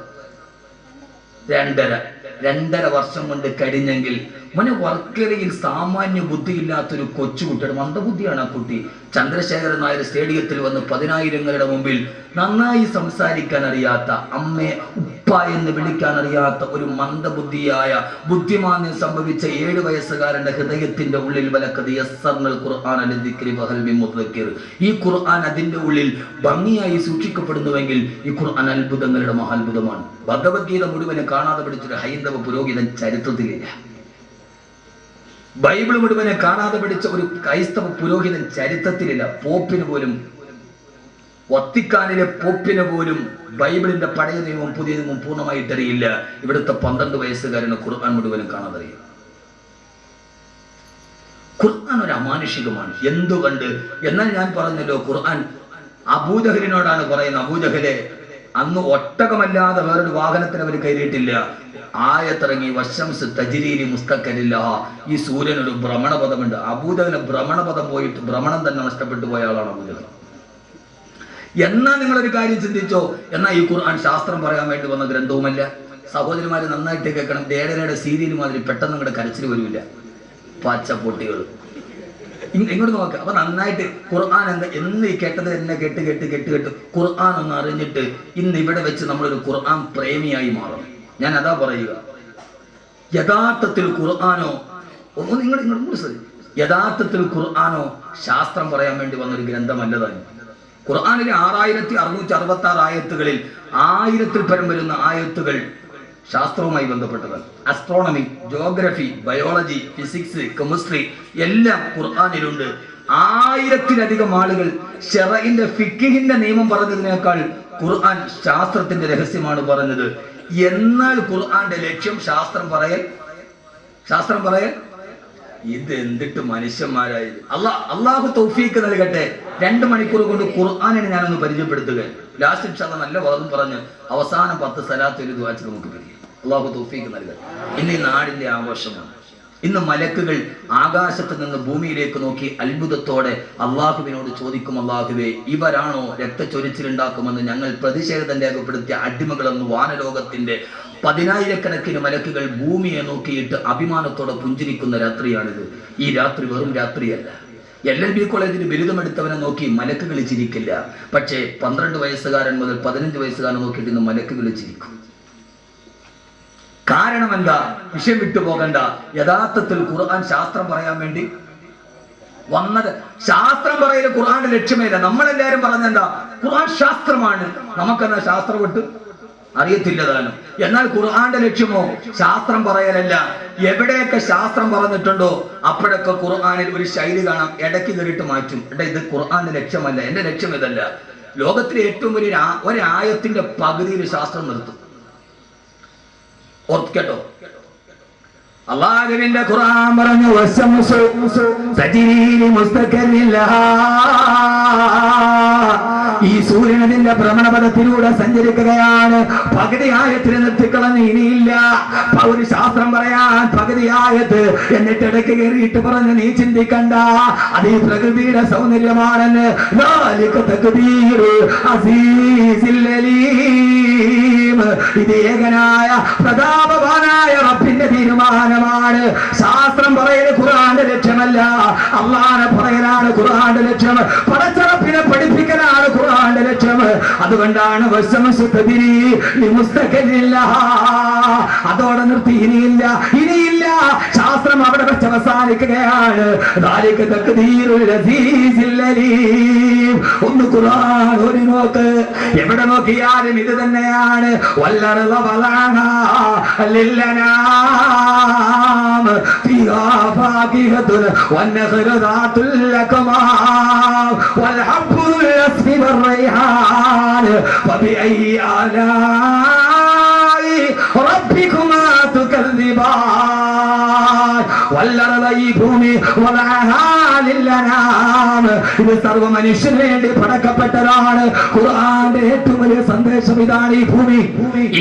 A: 2.5 വർഷം കൊണ്ട് കഴിഞ്ഞെങ്കിൽ മോനെ വർക്കലയിൽ സാമാന്യ ബുദ്ധിയില്ലാത്തൊരു കൊച്ചുകുട്ടിയുടെ മന്ദബുദ്ധിയാണ് ആ കുട്ടി. ചന്ദ്രശേഖരൻ നായർ സ്റ്റേഡിയത്തിൽ വന്ന് 10,000 മുമ്പിൽ നന്നായി സംസാരിക്കാൻ അറിയാത്ത, അമ്മയെ ഉപ്പ എന്ന് വിളിക്കാൻ അറിയാത്ത ഒരു മന്ദബുദ്ധിയായ ബുദ്ധിമാന്യം സംഭവിച്ച 7 വയസ്സുകാരന്റെ ഹൃദയത്തിന്റെ ഉള്ളിൽ ഈ ഖുർആൻ അതിന്റെ ഉള്ളിൽ ഭംഗിയായി സൂക്ഷിക്കപ്പെടുന്നുവെങ്കിൽ ഈ ഖുർആൻ അത്ഭുതങ്ങളുടെ മഹാത്ഭുതമാണ്. ഭഗവത്ഗീത മുഴുവനെ കാണാതെ പഠിച്ചൊരു ഹൈന്ദവ പുരോഹിതൻ ചരിത്രത്തിലില്ല. ബൈബിൾ മുഴുവനെ കാണാതെ പഠിച്ച ഒരു ക്രൈസ്തവ പുരോഹിതൻ ചരിത്രത്തിലില്ല. പോപ്പിന് പോലും, വത്തിക്കാനിലെ പോപ്പിന് പോലും ബൈബിളിന്റെ പഴയ നിയമവും പുതിയ നിയമവും പൂർണ്ണമായിട്ട് അറിയില്ല. ഇവിടുത്തെ 12 വയസ്സുകാരന് ഖുർആൻ മുഴുവനും കാണാതെ അറിയാം. ഖുർആൻ ഒരു അമാനുഷികമാണ്. എന്തുകൊണ്ട്? എന്നാൽ ഞാൻ പറഞ്ഞല്ലോ, ഖുർആൻ അബൂജഹലിനോടാണ് പറയുന്നത്. അബൂജഹലെ, അന്ന് ഒട്ടകമല്ലാതെ വേറൊരു വാഹനത്തിന് അവർ കയറിയിട്ടില്ല. ആയത്തിറങ്ങി വശംസ് തജ്രീരി മുസ്തഖരില്ല. ഈ സൂര്യനൊരു ഭ്രമണപഥമുണ്ട്. അബൂജഹലിന് ഭ്രമണപഥം പോയിട്ട് ഭ്രമണം തന്നെ നഷ്ടപ്പെട്ടു പോയ ആളാണ് അബൂജഹൽ. എന്നാ നിങ്ങളൊരു കാര്യം ചിന്തിച്ചോ, എന്നാ ഈ ഖുർആൻ ശാസ്ത്രം പറയാൻ വേണ്ടി വന്ന ഗ്രന്ഥവുമല്ല. സഹോദരിമാര് നന്നായിട്ട് കേൾക്കണം. ദേടനയുടെ സീരിയൽ മാതിരി പെട്ടെന്ന് നിങ്ങളുടെ കരച്ചിൽ വരില്ല. പച്ചപ്പൊട്ടികൾ ഇങ്ങോട്ട് നോക്കുക. അപ്പൊ നന്നായിട്ട് ഖുർആൻ എന്ന് ഈ കേട്ടത് എന്നെ കേട്ട് ഖുർആൻ ഒന്ന് അറിഞ്ഞിട്ട് ഇന്ന് ഇവിടെ വെച്ച് നമ്മളൊരു ഖുർആൻ പ്രേമിയായി മാറണം. ഞാൻ അതാ പറയുക. യഥാർത്ഥത്തിൽ ഖുർആനോ യഥാർത്ഥത്തിൽ ഖുർആനോ ശാസ്ത്രം പറയാൻ വേണ്ടി വന്നൊരു ഗ്രന്ഥമല്ലതാണ്. ഖുർആനിലെ 6666 ആയത്തുകളിൽ 1000-ൽ പരം വരുന്ന ആയത്തുകൾ ശാസ്ത്രവുമായി ബന്ധപ്പെട്ടതാണ്. Astronomy, geography, biology, physics, chemistry എല്ലാം ഖുർആനിലുണ്ട്. 1000-ലധികം ആളുകൾ ശറഇന്റെ ഫിഖ്ഹിന്റെ നിയമം പറഞ്ഞതിനേക്കാൾ ഖുർആൻ ശാസ്ത്രത്തിന്റെ രഹസ്യമാണ് പറഞ്ഞത്. എന്നാൽ ഖുർആന്റെ ലക്ഷ്യം ശാസ്ത്രം പറയൽ. ഇത് എന്തിട്ട് മനുഷ്യന്മാരായത്. അള്ളാഹു തൗഫീക്ക് നൽകട്ടെ. 2 മണിക്കൂർ കൊണ്ട് ഖുർആനിനെ ഞാനൊന്ന് പരിചയപ്പെടുത്തുക. ലാസ്റ്റ് ഇൻഷാ അല്ലാഹ് നല്ല വാദം പറഞ്ഞ് അവസാനം 10 സലാത്ത് ഒരു ദുആ ചെയ്ത് നമുക്ക് പിരിയാം. അള്ളാഹു തൗഫീക്ക് നൽകട്ടെ. ഇന്ന് ഈ നാടിന്റെ ആഘോഷമാണ്. ഇന്ന് മലക്കുകൾ ആകാശത്ത് നിന്ന് ഭൂമിയിലേക്ക് നോക്കി അത്ഭുതത്തോടെ അള്ളാഹുവിനോട് ചോദിക്കും, അള്ളാഹുവേ, ഇവരാണോ രക്തച്ചൊരിച്ചിലുണ്ടാക്കുമെന്ന് ഞങ്ങൾ പ്രതിഷേധം രേഖപ്പെടുത്തിയ അടിമകളെന്ന് വാനലോകത്തിന്റെ 10,000-കണക്കിന് മലക്കുകൾ ഭൂമിയെ നോക്കിയിട്ട് അഭിമാനത്തോടെ പുഞ്ചിരിക്കുന്ന രാത്രിയാണിത്. ഈ രാത്രി വെറും രാത്രിയല്ല. LLB കോളേജിന് ബിരുദമെടുത്തവനെ നോക്കി മലക്കുകൾ ചിരിക്കില്ല. പക്ഷേ 12 വയസ്സുകാരൻ മുതൽ 15 വയസ്സുകാരൻ നോക്കിയിട്ട് ഇന്ന് മലക്കുകൾ ചിരിക്കും. കാരണം എന്താ? വിഷയം വിട്ടുപോകണ്ട. യഥാർത്ഥത്തിൽ ഖുർആൻ ശാസ്ത്രം പറയാൻ വേണ്ടി വന്നത്. ശാസ്ത്രം പറയല് ഖുർആന്റെ ലക്ഷ്യമേയില്ല. നമ്മളെല്ലാരും പറഞ്ഞെന്താ? ഖുർആൻ ശാസ്ത്രമാണ്. നമുക്കെന്നാ ശാസ്ത്രം വിട്ട് അറിയത്തില്ലതാനും. എന്നാൽ ഖുർആന്റെ ലക്ഷ്യമോ ശാസ്ത്രം പറയലല്ല. എവിടെയൊക്കെ ശാസ്ത്രം പറഞ്ഞിട്ടുണ്ടോ അപ്പോഴൊക്കെ ഖുർആനിൽ ഒരു ശൈലി കാണാം. ഇടയ്ക്ക് കയറിയിട്ട് മാറ്റും. ഇത് ഖുർആന്റെ ലക്ഷ്യമല്ല, എന്റെ ലക്ഷ്യം ഇതല്ല. ലോകത്തിലെ ഏറ്റവും വലിയ ഒരായത്തിന്റെ പകുതിയിൽ ശാസ്ത്രം നിർത്തും. ഓർക്കേട്ടോ, അല്ലാഹുവിന്റെ ഖുർആൻ പറഞ്ഞു, ഈ സൂര്യനതിന്റെ ഭ്രമണപഥത്തിലൂടെ സഞ്ചരിക്കുകയാണ്. പകുതി ആയത്തിന് നിർത്തിക്കളഞ്ഞ് ഇനിയില്ല. ഒരു ശാസ്ത്രം പറയാൻ പകുതി ആയത്ത് എന്നിട്ട് ഇടയ്ക്ക് കയറിയിട്ട് പറഞ്ഞ് നീ ചിന്തിക്കണ്ട, അത് ഈ പ്രകൃതിയുടെ സൗന്ദര്യമാണെന്ന്. അലീം. ഇത് ഏകനായ പ്രതാപവാനായ റബ്ബിന്റെ തീരുമാനമാണ്. ശാസ്ത്രം പറയൽ ഖുർആന്റെ ലക്ഷ്യമല്ല, അള്ളാഹനെ പറയലാണ് ഖുർആന്റെ ലക്ഷ്യം. പടച്ചറപ്പിനെ പഠിപ്പിക്കലാണ് ഖുർആന്റെ ലക്ഷ്യം. അതുകൊണ്ടാണ് അതോടെ നിർത്തി. ഇനിയില്ല. ശാസ്ത്രം അവിടെ വെച്ച് അവസാനിക്കുകയാണ്. ഒന്ന് ഖുർആൻ ഒരു നോക്ക്, എവിടെ നോക്കിയാലും ഇത് തന്നെയാണ്. والنخل ذات الأكمام والحب ذو العصف والريحان فبأي آلاء ربكما تكذبان والأرض ഭൂമി ഇത് സർവ്വ മനുഷ്യന് വേണ്ടി പടക്കപ്പെട്ടതാണ്. ഖുർആന്റെ ഏറ്റവും വലിയ സന്ദേശം ഇതാണ്. ഈ ഭൂമി,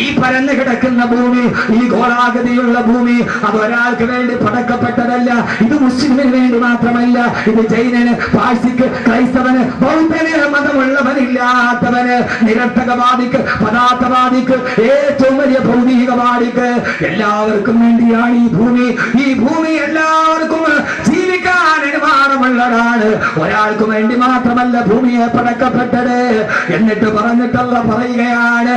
A: ഈ പരന്നു കിടക്കുന്ന ഭൂമി, ഈ ഗോളാകൃതിയുള്ള ഭൂമി, അത് ഒരാൾക്ക് വേണ്ടി പടക്കപ്പെട്ടതല്ല. ഇത് മുസ്ലിമിന് വേണ്ടി മാത്രമല്ല. ഇത് ജൈനന്, പാഴ്സിക്ക്, ക്രൈസ്തവന്, ബൗദ്ധന്, മതമുള്ളവനില്ലാത്തവന്, നിരർത്ഥകവാദിക്ക്, പദാർത്ഥവാദിക്ക്, ഏറ്റവും വലിയ ഭൗതികവാദിക്ക്, എല്ലാവർക്കും വേണ്ടിയാണ് ഈ ഭൂമി. ഈ ഭൂമി എല്ലാവർക്കും ജീവിക്കാൻ അനുമാനമുള്ളതാണ്. ഒരാൾക്കും വേണ്ടി മാത്രമല്ല ഭൂമിയെ പടക്കപ്പെട്ടത്. എന്നിട്ട് പറഞ്ഞിട്ടുള്ള പറയുകയാണ്,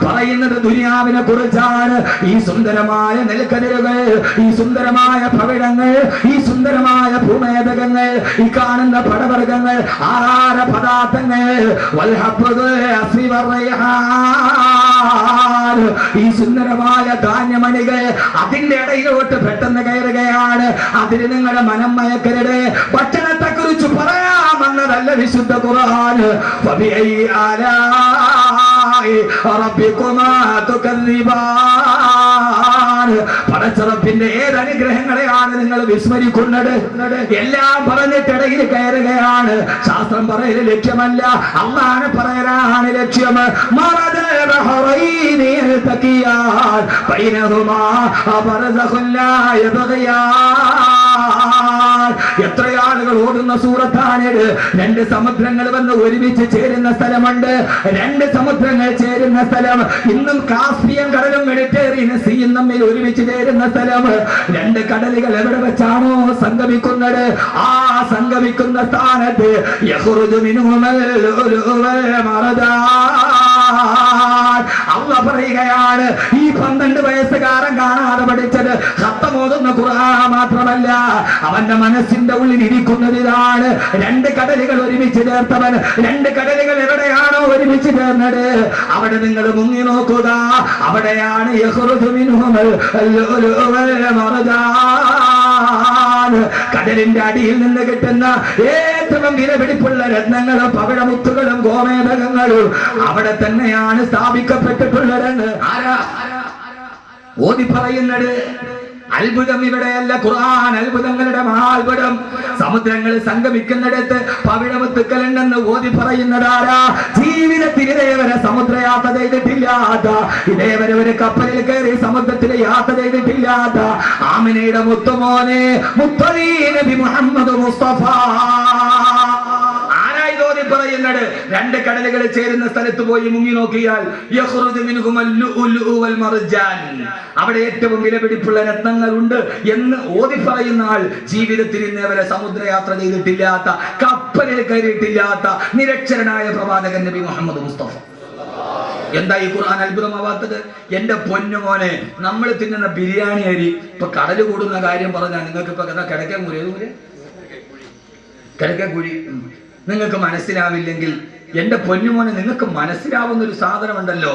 A: പറയുന്നത് ദുനിയാവിനെ കുറിച്ചാണ്. ഈ സുന്ദരമായ നെൽക്കതിരുകൾ, ഈ സുന്ദരമായ പവിഴങ്ങൾ, ഈ സുന്ദരമായ ഭൂമേതകങ്ങൾ, ഈ കാണുന്ന പടവർഗങ്ങൾ, ആഹാര പദാർത്ഥങ്ങൾ, ഈ സുന്ദരമായ ധാന്യമണികൾ അതിന്റെ ഇടയിലോട്ട് പെട്ടെന്ന് കയറുകയാണ്. അതിന് നിങ്ങളുടെ മനം മയക്കരുത്. ഭക്ഷണത്തെ കുറിച്ച് പറയാമെന്നതല്ല വിശുദ്ധ ഖുർആൻ. പടച്ചറപ്പിന്റെ ഏതനുഗ്രഹങ്ങളെയാണ് നിങ്ങൾ വിസ്മരിക്കുന്നത്? എല്ലാം പറഞ്ഞിട്ടിടയിൽ കയറുകയാണ്. ശാസ്ത്രം പറയല് ലക്ഷ്യമല്ല, അള്ളാഹനെ പറയലാണ് ലക്ഷ്യം. എത്ര ആളുകൾ ഓടുന്ന സൂറത്താണിത്. രണ്ട് സമുദ്രങ്ങൾ വന്ന് ഒരുമിച്ച് ചേരുന്ന സ്ഥലമുണ്ട്. രണ്ട് സമുദ്രങ്ങൾ ചേരുന്ന സ്ഥലം. ഇന്നും കാസ്പിയൻ കടലും മെഡിറ്ററേനിയൻ സീയും തമ്മിൽ ഒരുമിച്ച് ചേരുന്ന സ്ഥലം. രണ്ട് കടലുകൾ എവിടെ വെച്ചാണോ സംഗമിക്കുന്നത്, ആ സംഗമിക്കുന്ന സ്ഥാനത്ത് അള്ള പറയുകയാണ്, ഈ 12 വയസ്സുകാരൻ കാണാതെ പഠിച്ചത് ഖത്തമോതുന്ന ഖുർആൻ മാത്രമല്ല, അവന്റെ മനസ്സിന്റെ ഉള്ളിൽ ഇരിക്കുന്നത് ഇതാണ്. രണ്ട് കടലുകൾ ഒരുമിച്ച് ചേർത്തവൻ. രണ്ട് കടലുകൾ എവിടെയാണോ ഒരുമിച്ച് ചേർന്നത് അവിടെ നിങ്ങൾ മുങ്ങി നോക്കുക. അവിടെയാണ് കടലിന്റെ അടിയിൽ നിന്ന് കിട്ടുന്ന ഏറ്റവും വിലപിടിപ്പുള്ള രത്നങ്ങളും പവിഴമുത്തുകളും ഗോമേതകങ്ങളും അവിടെ തന്നെയാണ് സ്ഥാപിക്കപ്പെട്ടിട്ടുള്ളതെന്ന് ഓതി പറയുന്നത്. അത്ഭുതം ഇവിടെയല്ല, ഖുർആൻ അത്ഭുതങ്ങളുടെ മഹാത്ഭുതം. സമുദ്രങ്ങൾ സംഗമിക്കുന്നിടത്ത് പവിഴമുത്തുക്കളുണ്ടെന്ന് ഓതി പറയുന്നതാരാ? ജീവിതത്തിൽ ഇതേവരെ സമുദ്രയാത്ര ചെയ്തിട്ടില്ലാത്ത, ഇതേവരെ ഒരു കപ്പലിൽ കയറി സമുദ്രത്തിൽ യാത്ര ചെയ്തിട്ടില്ലാത്ത ആമിനയുടെ മുത്തുമോനെ മുത്തലീ നബി മുഹമ്മദ് മുസ്തഫ പറയുന്നത്. രണ്ട് കടലുകൾ ചേരുന്ന സ്ഥലത്ത് പോയി മുങ്ങി നോക്കിയാൽ അവിടെ ഏറ്റവും വിലപിടിപ്പുള്ള രത്നങ്ങളുണ്ട് എന്ന് ഓതി പറയുന്ന ആൾ ജീവിതത്തിൽ ഇന്നേവരെ സമുദ്രയാത്ര ചെയ്തിട്ടില്ലാത്ത, കപ്പലിൽ കയറിയിട്ടില്ലാത്ത നിരക്ഷരനായ പ്രവാചകൻ നബി മുഹമ്മദ് മുസ്തഫ. എന്താ ഈ ഖുർആൻ അത്ഭുതമാവാത്തത്? എന്റെ പൊന്നുമോനെ, നമ്മൾ തിന്നുന്ന ബിരിയാണി അരി ഇപ്പൊ കടല് കൂടുന്ന കാര്യം പറഞ്ഞാൽ നിങ്ങൾക്ക് ഇപ്പൊ കിടക്കക്കുരി നിങ്ങൾക്ക് മനസ്സിലാവില്ലെങ്കിൽ, എന്റെ പൊന്നുമോനെ നിങ്ങൾക്ക് മനസ്സിലാവുന്ന ഒരു സാധനമുണ്ടല്ലോ.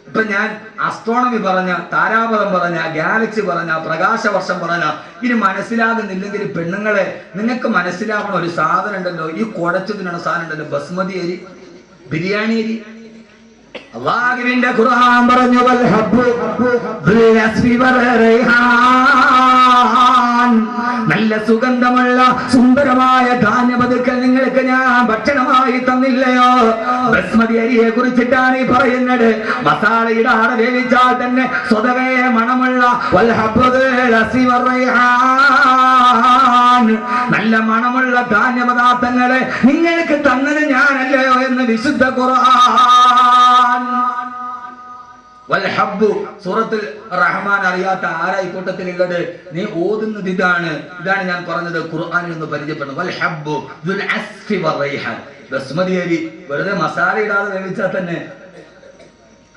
A: ഇപ്പൊ ഞാൻ അസ്ട്രോണമി പറഞ്ഞ, താരാപഥം പറഞ്ഞ, ഗാലക്സി പറഞ്ഞ, പ്രകാശവർഷം പറഞ്ഞ, ഇനി മനസ്സിലാകുന്നില്ലെങ്കിൽ പെണ്ണുങ്ങളെ നിങ്ങൾക്ക് മനസ്സിലാവണ ഒരു സാധനം ഉണ്ടല്ലോ. ഈ കുഴച്ചതിനുള്ള സാധനം ഉണ്ടല്ലോ, ബസ്മതി അരി, ബിരിയാണി അരി. അല്ലാഹുവിന്റെ ഖുർആൻ പറഞ്ഞു, നല്ല സുഗന്ധമുള്ള സുന്ദരമായ ധാന്യപതുക്കൾ നിങ്ങൾക്ക് ഞാൻ ഭക്ഷണമായി തന്നില്ലയോ? ബസ്മതി അരിയെ കുറിച്ചിട്ടാണ് ഈ പറയുന്നത്. മസാല ഇടാതെ വേവിച്ചാൽ തന്നെ സ്വതവേ മണമുള്ള നല്ല മണമുള്ള ധാന്യപദാർത്ഥങ്ങളെ നിങ്ങൾക്ക് തന്നത് ഞാനല്ലയോ എന്ന് വിശുദ്ധ ഖുർആൻ. വൽഹബ്ബു സൂറത്തുൽ റഹ്മാൻ അറിയാത്ത ആരായി കൂട്ടത്തിലുള്ളത്? നീ ഓതുന്നത് ഇതാണ് ഞാൻ പറഞ്ഞത്. ഖുർആനിൽ നിന്ന് പരിചയപ്പെടുന്നു. വൽഹബ്ബു ദുൽ അസ്ഫി വറൈഹാൻ. ബസ്മതി അരി വെറുതെ മസാല ഇടാതെ വേവിച്ചാൽ തന്നെ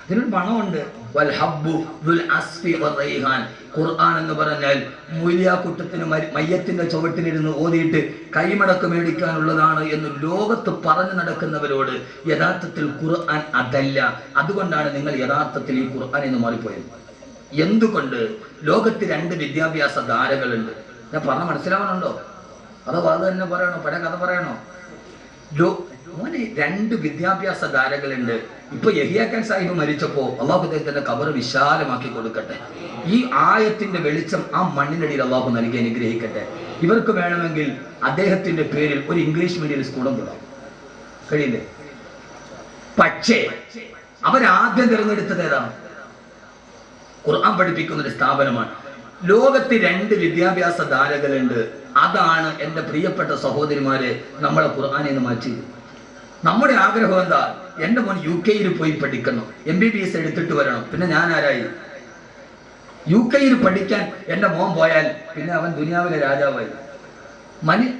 A: അതിനൊരു മണമുണ്ട്. വൽഹബ്ബു ദുൽ അസ്ഫി വറൈഹാൻ. ഖുർആൻ എന്ന് പറഞ്ഞാൽ മൂല്യാക്കുട്ടത്തിന് മയ്യത്തിന്റെ ചുവട്ടിലിരുന്ന് ഓതിയിട്ട് കൈമടക്ക് മേടിക്കാനുള്ളതാണ് എന്ന് ലോകത്ത് പറഞ്ഞു നടക്കുന്നവരോട് യഥാർത്ഥത്തിൽ ഖുർആൻ അതല്ല. അതുകൊണ്ടാണ് നിങ്ങൾ യഥാർത്ഥത്തിൽ ഈ ഖുർആൻ എന്ന് മാറിപ്പോയത്. എന്തുകൊണ്ട്? ലോകത്ത് 2 വിദ്യാഭ്യാസ ധാരകളുണ്ട്. ഞാൻ പറഞ്ഞ മനസ്സിലാവണുണ്ടോ? അതോ അത് തന്നെ പറയണോ? പഴയ കഥ പറയണോ? മോനെ 2 വിദ്യാഭ്യാസ ധാരകളുണ്ട്. ഇപ്പൊ യഹിയാക്കൻ സാഹിബ് മരിച്ചപ്പോ അള്ളാഹു അദ്ദേഹത്തിന്റെ ഖബർ വിശാലമാക്കി കൊടുക്കട്ടെ. ഈ ആയത്തിന്റെ വെളിച്ചം ആ മണ്ണിനടിയിൽ അള്ളാഹു നൽകി അനുഗ്രഹിക്കട്ടെ. ഇവർക്ക് വേണമെങ്കിൽ അദ്ദേഹത്തിന്റെ പേരിൽ ഒരു ഇംഗ്ലീഷ് മീഡിയം സ്കൂളും തുടങ്ങാം. കഴിയില്ലേ? പക്ഷേ അവരാദ്യം തിരഞ്ഞെടുത്തത് ഏതാണ്? ഖുർആൻ പഠിപ്പിക്കുന്ന ഒരു സ്ഥാപനമാണ്. ലോകത്ത് 2 വിദ്യാഭ്യാസ ധാരകളുണ്ട്. അതാണ് എന്റെ പ്രിയപ്പെട്ട സഹോദരിമാരെ നമ്മളെ ഖുർആനിൽ നിന്ന് മാറ്റി. നമ്മുടെ ആഗ്രഹം എന്താ? എന്റെ മോൻ UK പോയി പഠിക്കണം, MBBS എടുത്തിട്ട് വരണം. പിന്നെ ഞാൻ ആരായി? UK പഠിക്കാൻ എന്റെ മോൻ പോയാൽ പിന്നെ അവൻ ദുനിയാവിലെ രാജാവായി.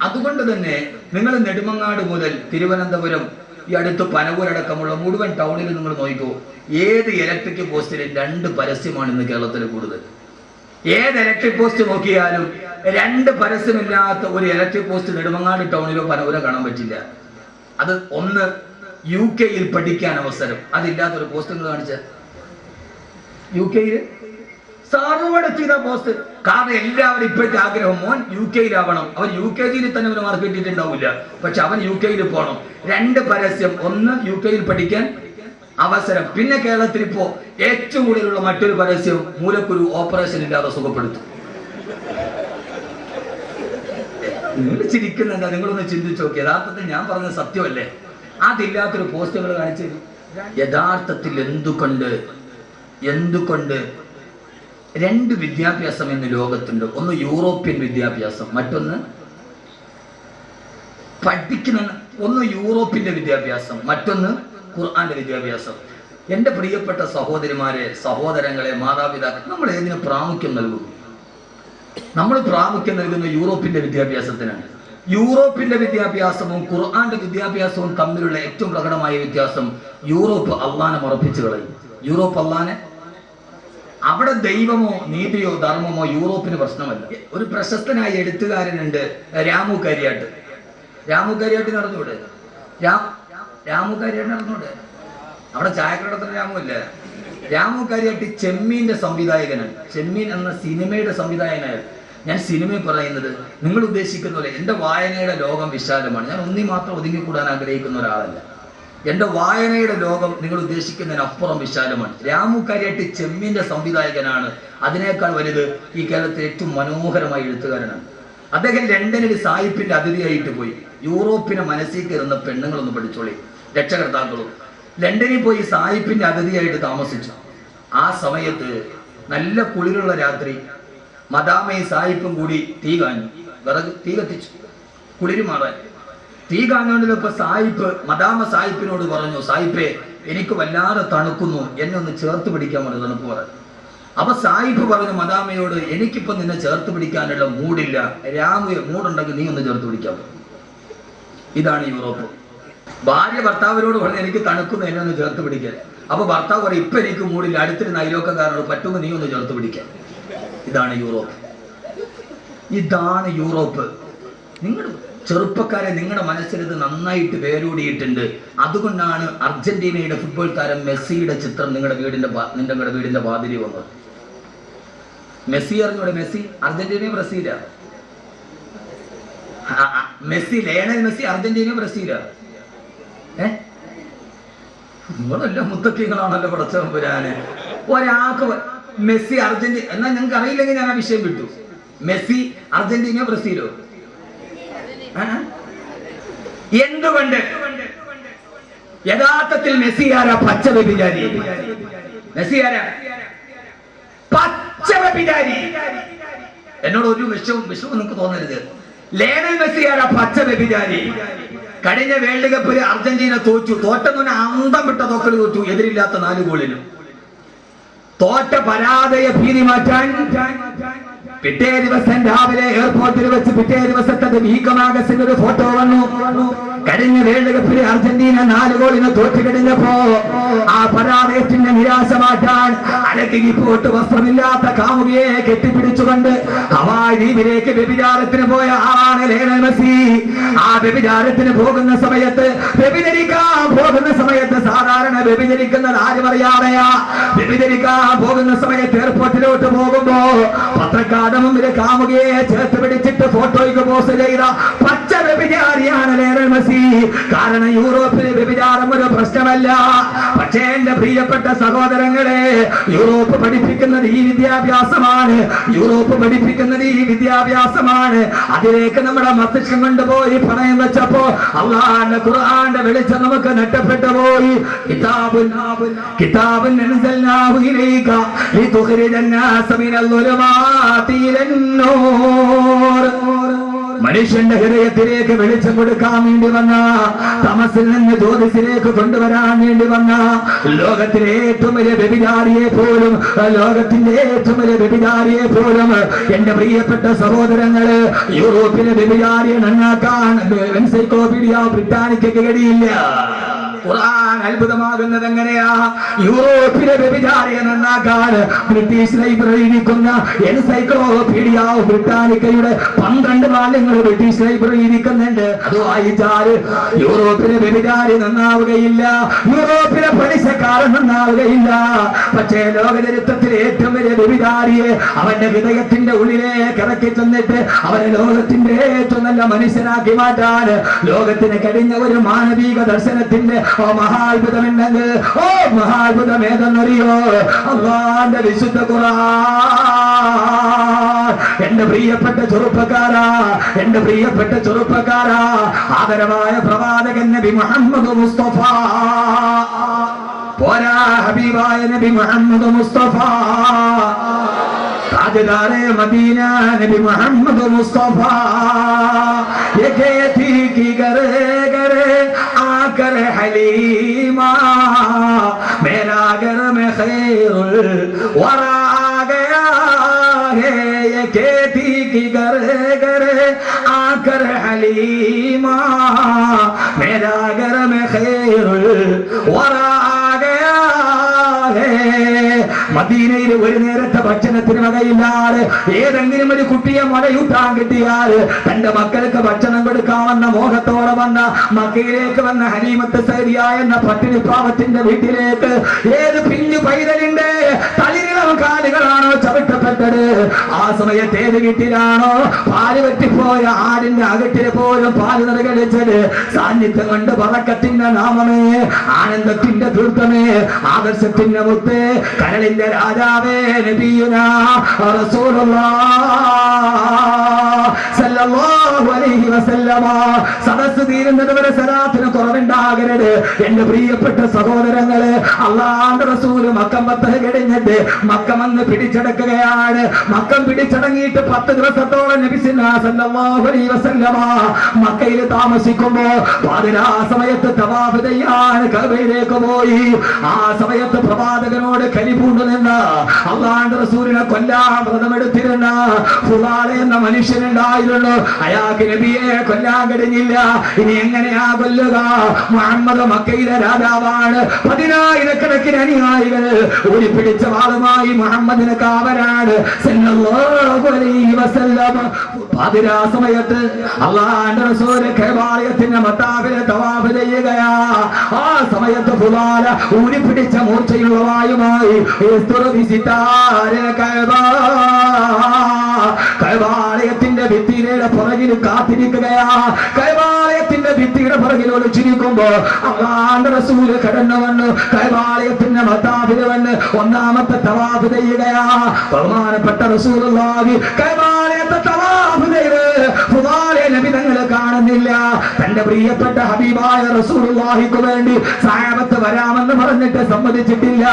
A: അതുകൊണ്ട് തന്നെ നിങ്ങൾ നെടുമങ്ങാട് മുതൽ തിരുവനന്തപുരം ഈ അടുത്ത് പനവൂരടക്കമുള്ള മുഴുവൻ ടൗണിൽ നിങ്ങൾ നോക്കിക്കോ. ഏത് ഇലക്ട്രിക് പോസ്റ്റിലും 2 പരസ്യമാണ് ഇന്ന് കേരളത്തിൽ കൂടുതൽ. ഏത് ഇലക്ട്രിക് പോസ്റ്റ് നോക്കിയാലും 2 പരസ്യമില്ലാത്ത ഒരു ഇലക്ട്രിക് പോസ്റ്റ് നെടുമങ്ങാട് ടൗണിലോ പനവൂരോ കാണാൻ പറ്റില്ല. അത് ഒന്ന് UK പഠിക്കാൻ അവസരം, അതില്ലാത്തൊരു പോസ്റ്റ് നിങ്ങൾ കാണിച്ച UK സർവ്വടെ ചെയ്ത പോസ്റ്റ്. കാരണം എല്ലാവരും ഇപ്പോഴത്തെ ആഗ്രഹം മോൻ UK അവൻ UKG തന്നെ അവന് മാർക്ക് കിട്ടിയിട്ടുണ്ടാവില്ല. പക്ഷെ അവൻ UK പോകണം. 2 പരസ്യം, ഒന്ന് UK പഠിക്കാൻ അവസരം. പിന്നെ കേരളത്തിൽ ഇപ്പോ ഏറ്റവും കൂടുതലുള്ള മറ്റൊരു പരസ്യം മൂലക്കുരു ഓപ്പറേഷൻ ഇല്ലാതെ സുഖപ്പെടുത്തും. നിങ്ങൾ ചിരിക്കുന്നുണ്ട്. നിങ്ങളൊന്ന് ചിന്തിച്ചു നോക്കി. യഥാർത്ഥത്തിൽ ഞാൻ പറഞ്ഞത് സത്യമല്ലേ? അതില്ലാത്തൊരു പോസ്റ്റുകൾ കാണിച്ചു. യഥാർത്ഥത്തിൽ എന്തുകൊണ്ട് 2 വിദ്യാഭ്യാസം ഇന്ന് ലോകത്തുണ്ട്. ഒന്ന് യൂറോപ്യൻ വിദ്യാഭ്യാസം, മറ്റൊന്ന് ഒന്ന് യൂറോപ്പിന്റെ വിദ്യാഭ്യാസം, മറ്റൊന്ന് ഖുർആന്റെ വിദ്യാഭ്യാസം. എന്റെ പ്രിയപ്പെട്ട സഹോദരിമാരെ, സഹോദരങ്ങളെ, മാതാപിതാക്കൾ, നമ്മൾ ഏതിന് പ്രാമുഖ്യം നൽകുന്നു? നമ്മൾ പ്രാമുഖ്യം നൽകുന്ന യൂറോപ്പിന്റെ വിദ്യാഭ്യാസത്തിനാണ്. യൂറോപ്പിന്റെ വിദ്യാഭ്യാസവും ഖുർആന്റെ വിദ്യാഭ്യാസവും തമ്മിലുള്ള ഏറ്റവും പ്രകടമായ വ്യത്യാസം, യൂറോപ്പ് അള്ളാനെ മറപ്പിച്ചു കളയും. യൂറോപ്പ് അള്ളാനെ, അവിടെ ദൈവമോ നീതിയോ ധർമ്മമോ യൂറോപ്പിന് പ്രശ്നമല്ല. ഒരു പ്രശസ്തനായ എഴുത്തുകാരനുണ്ട്, രാമു കരിയാട്ട്. നടന്നൂടെ? രാമു കരിയാട്ട് നടന്നൂടെ? അവിടെ ചായക്കടത്തിന് രാമു ഇല്ല. രാമു കരിയാട്ട് ചെമ്മീന്റെ സംവിധായകനാണ്. ചെമ്മീൻ എന്ന സിനിമയുടെ സംവിധായകനാണ്. ഞാൻ സിനിമയിൽ പറയുന്നത് നിങ്ങൾ ഉദ്ദേശിക്കുന്ന പോലെ എന്റെ വായനയുടെ ലോകം വിശാലമാണ്. ഞാൻ ഒന്നി മാത്രം ഒതുങ്ങിക്കൂടാൻ ആഗ്രഹിക്കുന്ന ഒരാളല്ല. എന്റെ വായനയുടെ ലോകം നിങ്ങൾ ഉദ്ദേശിക്കുന്നതിനപ്പുറം വിശാലമാണ്. രാമു കരിയാട്ട് ചെമ്മീന്റെ സംവിധായകനാണ്. അതിനേക്കാൾ വലുത് ഈ കേരളത്തിലെ ഏറ്റവും മനോഹരമായ എഴുത്തുകാരനാണ്. അദ്ദേഹം ലണ്ടനിൽ സായിപ്പിന്റെ അതിഥിയായിട്ട് പോയി. യൂറോപ്പിനെ മനസ്സിൽ കയറുന്ന പെണ്ണുങ്ങളൊന്ന് പഠിച്ചോളി, രക്ഷകർത്താക്കളും. ലണ്ടനിൽ പോയി സായിപ്പിന്റെ അതിഥിയായിട്ട് താമസിച്ചു. ആ സമയത്ത് നല്ല കുളിരുള്ള രാത്രി മദാമയും സായിപ്പും കൂടി തീ കത്തിച്ചു, കുളിര് മാറാൻ. തീ കാഞ്ഞുകൊണ്ടിരുന്നപ്പോ മദാമ സായിപ്പിനോട് പറഞ്ഞു, സായിപ്പേ എനിക്ക് വല്ലാതെ തണുക്കുന്നു, എന്നെ ഒന്ന് ചേർത്ത് പിടിക്കാൻ പറഞ്ഞു, തണുപ്പ് പറഞ്ഞു. അപ്പൊ സായിപ്പ് പറഞ്ഞു മദാമയോട്, എനിക്കിപ്പോ നിന്നെ ചേർത്ത് പിടിക്കാനുള്ള മൂടില്ല, മൂടുണ്ടെങ്കിൽ നീ ഒന്ന് ചേർത്ത് പിടിക്കാൻ. ഇതാണ് യൂറോപ്പ്. ഭാര്യ ഭർത്താവിനോട് പറഞ്ഞു എനിക്ക് തണുക്കുന്നു, എന്നെ ഒന്ന് ചേർത്ത് പിടിക്കാൻ. അപ്പൊ ഭർത്താവ് പറയും ഇപ്പൊ എനിക്ക് മൂടില്ല, അടുത്തൊരു അയൽവക്കക്കാരനോട് പറ്റുമെങ്കിൽ നീ ഒന്ന് ചേർത്ത് പിടിക്കാൻ. ഇതാണ് യൂറോപ്പ്. ഇതാണ് യൂറോപ്പ്. നിങ്ങൾ ചെറുപ്പക്കാരെ, നിങ്ങളുടെ മനസ്സിൽ ഇത് നന്നായിട്ട് വേരൂടിയിട്ടുണ്ട്. അതുകൊണ്ടാണ് അർജന്റീനയുടെ ഫുട്ബോൾ താരം മെസ്സിയുടെ ചിത്രം നിങ്ങളുടെ വീടിന്റെ വാതിലി വന്നത്. മെസ്സി അറിഞ്ഞൂടെ? മെസ്സി അർജന്റീനയും ബ്രസീലാ. ലയണൽ മെസ്സി അർജന്റീനയും ബ്രസീലാ. നിങ്ങളെല്ലാം മുത്തക്കികളാണല്ലോ പടച്ചവൻ വരാന്. ഒരാൾക്ക് മെസ്സി അർജന്റീന എന്നാൽ ഞങ്ങൾക്ക് അറിയില്ലെങ്കിൽ ഞാൻ ആ വിഷയം വിട്ടു. മെസ്സി അർജന്റീന ബ്രസീലോ? എന്തുകൊണ്ട്? യഥാർത്ഥത്തിൽ മെസ്സി ആരാ? പച്ച വ്യഭിചാരി. മെസ്സി ആരാ? പച്ച വ്യഭിചാരി. എന്നോട് ഒരു വിഷവും നിങ്ങൾക്ക് തോന്നരുത്. ലയണൽ മെസ്സി ആരാ? പച്ച വ്യഭിചാരി. കഴിഞ്ഞ വേൾഡ് കപ്പിൽ അർജന്റീന തോറ്റെന്ന് അന്തം വിട്ട തോക്കൽ തോറ്റു, എതിരില്ലാത്ത 4 ഗോളിനും. തോറ്റ പരാജയ ഭീതി മാറ്റാൻ പിറ്റേ ദിവസം രാവിലെ എയർപോർട്ടിൽ വെച്ച് പിറ്റേ ദിവസത്തെ വീക്കമാഗസിന്റെ ഒരു ഫോട്ടോ വന്നു. കഴിഞ്ഞ വേൾഡ് കപ്പിലെ അർജന്റീന 4 ഗോളിന് തോറ്റു കഴിഞ്ഞപ്പോ ആ പരാജയത്തിന്റെ നിരാശ മാറ്റാൻ അലക്കി പോട്ട് വസ്ത്രമില്ലാത്ത കാമുകിയെ കെട്ടിപ്പിടിച്ചുകൊണ്ട് ഹവായ് ദ്വീപിലേക്ക് വ്യഭിചാരത്തിന് പോയ ആളാണ് ലയണൽ മെസ്സി. ആ വ്യഭിചാരത്തിന് പോകുന്ന സമയത്ത്, വ്യഭിചരിക്കാൻ പോകുന്ന സമയത്ത്, സാധാരണ വ്യഭിചരിക്കുന്നത് ആരും അറിയാതെയാ. വ്യഭിചരിക്കാൻ പോകുന്ന സമയത്ത് എയർപോർട്ടിലോട്ട് പോകുമ്പോ പത്രക്കാരുടെ മുമ്പിൽ കാമുകിയെ ചേർത്ത് പിടിച്ചിട്ട് ഫോട്ടോയ്ക്ക് പോസ്റ്റ് ചെയ്ത പച്ച വ്യഭിചാരിയാണ് ലയണൽ മെസ്സി. കാരണം യൂറോപ്പിലെ വ്യഭിചാരം ഒരു പ്രശ്നമല്ല. പക്ഷേ എന്റെ പ്രിയപ്പെട്ട സഹോദരങ്ങളെ, യൂറോപ്പ് പഠിപ്പിക്കുന്നത് ഈ വിദ്യാഭ്യാസമാണ്. യൂറോപ്പ് പഠിപ്പിക്കുന്നത് ഈ വിദ്യാഭ്യാസമാണ്. അതിലേക്ക് നമ്മുടെ മസ്തിഷ്കം കൊണ്ടുപോയി പണയം വെച്ചപ്പോ അല്ലാഹുവിന്റെ ഖുർആന്റെ വെളിച്ചം നമുക്ക് നഷ്ടപ്പെട്ടു പോയി. കിതാബുൻ അൻസൽനാഹു ഇലൈക ലിതുഖ്രിജന്നാസ മിനൽ ളുലുമാതി ഇലൻ നൂർ. മനുഷ്യന്റെ ഹൃദയത്തിലേക്ക് വെളിച്ചം കൊടുക്കാൻ വേണ്ടി വന്ന, തമസിൽ നിന്ന് ജ്യോതിസിലേക്ക് കൊണ്ടുവരാൻ വേണ്ടി വന്ന ലോകത്തിലെ ഏറ്റവും വലിയ വ്യഭിചാരിയെ പോലും, ലോകത്തിന്റെ ഏറ്റവും വലിയ വ്യഭിചാരിയെ പോലും എന്റെ പ്രിയപ്പെട്ട സഹോദരങ്ങള് യൂറോപ്പിലെ വ്യഭിചാരിയെ നന്നാക്കാൻ എൻസൈക്ലോപീഡിയ ബ്രിട്ടാനിക്കയ്ക്ക് കഴിയില്ല. ഖുർആൻ അത്ഭുതമാകുന്നത് എങ്ങനെയാ? യൂറോപ്പിലെ വ്യഭിചാരിയെ നന്നാക്കാൻ ബ്രിട്ടീഷ് ലൈബ്രറി ഇരിക്കുന്ന എൻസൈക്ലോപീഡിയ ബ്രിട്ടാനിക്കയുടെ 12 വാല്യങ്ങൾ ബ്രിട്ടീഷ് ലൈബ്രറി ഇരിക്കുന്നുണ്ട്. അത് വായിച്ചാൽ യൂറോപ്പിലെ വ്യഭിചാരി നന്നാവുകയില്ല, യൂറോപ്പിലെ പലിശക്കാരൻ നന്നാവുകയില്ല. പക്ഷേ ലോകചരിത്രത്തിലെ ഏറ്റവും വലിയ വ്യഭിചാരിയെ അവന്റെ ഹൃദയത്തിന്റെ ഉള്ളിലേക്ക് ഇറക്കി ചെന്നിട്ട് അവനെ ലോകത്തിന്റെ ഏറ്റവും നല്ല മനുഷ്യനാക്കി മാറ്റാൻ ലോകത്തിന് കഴിഞ്ഞ ഒരു മാനവിക ദർശനത്തിന്റെ മഹാത്ഭുതമുണ്ടെങ്കിൽ മഹാത്ഭുതം ഏതെന്നറിയോ? അല്ലാഹുവിന്റെ വിശുദ്ധ ഖുർആൻ. എന്റെ പ്രിയപ്പെട്ട ചെറുപ്പക്കാരാ, എന്റെ പ്രിയപ്പെട്ട ചെറുപ്പക്കാരാ, ആദരവായ പ്രവാചകൻ നബി മുഹമ്മദ് മുസ്തഫ, പോരാ ഹബീബായ നബി മുഹമ്മദ് മുസ്തഫ, താജ്ദാരെ മദീന നബി മുഹമ്മദ് മുസ്തഫ, ये कहती कि करे करे आकर हलीमा मेरा घर में खैरुल वरा गया है. ये कहती कि करे करे आकर हलीमा मेरा घर में खैरुल वरा गया है. മദീനയിൽ ഒരു നേരത്തെ ഭക്ഷണത്തിന് വകയില്ലാതെ ഏതെങ്കിലും ഒരു കുട്ടിയെ മഴയൂട്ടാൻ കിട്ടിയാൽ തന്റെ മക്കൾക്ക് ഭക്ഷണം കൊടുക്കാമെന്ന മോഹത്തോടെ വന്ന മക്കയിലേക്ക് വന്ന ഹലീമത്ത് സഅദിയ എന്ന പട്ടിണി പാവത്തിന്റെ വീട്ടിലേക്ക് ഏത് പിഞ്ഞു പൈതലിന്റെ തളിരിളം കാലുകളാണോ ചവിട്ടപ്പെട്ടത്, ആ സമയത്ത് ഏത് വീട്ടിലാണോ പാല് പറ്റിപ്പോയ ആടിന്റെ അകട്ടിന് പോലും പാല് നിറകടിച്ചത്, സാന്നിധ്യം കൊണ്ട് ബറക്കത്തിന്റെ നാമമേ, ആനന്ദത്തിന്റെ ദുർഗമേ, ആദർശത്തിന്റെ മുത്തേ, കരളിന്റെ രാജാവേ നബിയുനാ റസൂലുള്ളാഹ് സല്ലല്ലാഹു അലൈഹി വസല്ലമ. സദസ്സ് തീരുന്നത് വരെ സലാത്തിന് കുറവുണ്ടാകരുത്. എന്റെ പ്രിയപ്പെട്ട സഹോദരങ്ങളെ, അല്ലാഹുവിന്റെ റസൂൽ മക്കം ഫത്ഹ് കഴിഞ്ഞിട്ട് മക്കം വന്ന് പിടിച്ചടക്കുകയാണ്. മക്കം പിടിച്ചടങ്ങിയിട്ട് 10 ദിവസത്തോളം നബി സല്ലല്ലാഹു അലൈഹി വസല്ലമ മക്കയിൽ താമസിക്കുമ്പോ പാതിരാ സമയത്ത് തവാഫ് ചെയ്യാൻ കഅബയിലേക്ക് പോയി. ആ സമയത്ത് പ്രവാചകനോട് കലിപൂണ്ടു നിന്ന അല്ലാഹുവിന്റെ റസൂലിനെ കൊല്ലാൻ വ്രതമെടുത്തിരുന്ന ഫുലാല എന്ന മനുഷ്യനുണ്ടായിരുന്നു. അയാൾക്ക് നബിയെ കൊല്ലാൻ കഴിഞ്ഞില്ല. ഇനി എങ്ങനെയാ കൊല്ലുക? മുഹമ്മദ് മക്കയിലെ രാജാവാണ്. 10,000-കണക്കിന് അനുയായികൾ ഊരിപ്പിടിച്ച വാളുമായി മുഹമ്മദിന് കാവലാണ് സല്ലല്ലാഹു അലൈഹി വസല്ലം. പാതിരാ സമയത്ത് അല്ലാഹുവിന്റെ റസൂൽ കഅബാലയത്തിന്റെ മത്താഫിലെ തവാഫ് ചെയ്യുകയാ. ആ സമയത്ത് ഫുലാല ഊരിപ്പിടിച്ച മൂർച്ചയുള്ള വായുമായി കഅബാലയത്തിന്റെ ഭിത്തിയുടെ പുറകിൽ കാത്തിരിക്കുകയാ. കഅബാലയത്തിന്റെ ഭിത്തിയുടെ പുറകിൽ ഒളിച്ചിരിക്കുമ്പോ അല്ലാഹുവിന്റെ റസൂൽ കടന്നു വന്നു കഅബാലയത്തിന്റെ മത്താഫിൽ വന്ന് 1ാമത്തെ തവാഫ് ചെയ്യുകയാ. ബഹുമാനപ്പെട്ട റസൂലുള്ളാഹി കഅബാലയത്തിന്റെ മൂന്നാമത്തെ തവാഫ് ചെയ്ത് ഫുദാലെ നബി തങ്ങളെ കാണുന്നില്ല. തന്റെ പ്രിയപ്പെട്ട ഹബീബായ റസൂലുള്ളാഹിക്ക് വേണ്ടി സഹാബത്ത് വരാമെന്ന് പറഞ്ഞിട്ട് സമ്മതിച്ചിട്ടില്ല.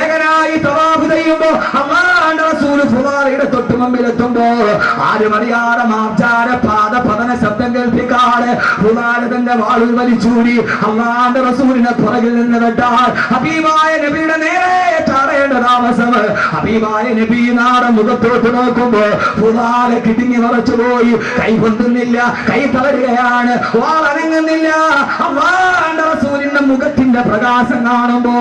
A: ഏകനായി തവാഫ് ചെയ്യുമ്പോ അല്ലാഹുവിന്റെ റസൂൽ ഫുദാലയുടെ തൊട്ട് മുമ്പിലെത്തുമ്പോ ആരും അറിയാതെ മാർജാര പാദ പതന ശബ്ദം കേൾപ്പിക്കാതെ ഫുദാല തന്റെ വാളിൽ വലിച്ചൂരി അല്ലാഹുവിന്റെ റസൂലിനെ പുറകിൽ നിന്ന് വെട്ടാൻ ഹബീബായ നബിയുടെ നേരെ ചാടേണ്ട താമസം. ഹബീബായ നബി നാടെ മുഖത്തോട്ട് നോക്കുമ്പോ ഫുദാല കിടുങ്ങി മറച്ചു പോയി. കൈ പൊന്തുന്നില്ല, കൈ തളരുകയാണ്, വാളനങ്ങുന്നില്ല. അല്ലാഹുവിന്റെ റസൂലിന്റെ മുഖത്തിന്റെ പ്രകാശം കാണുമ്പോ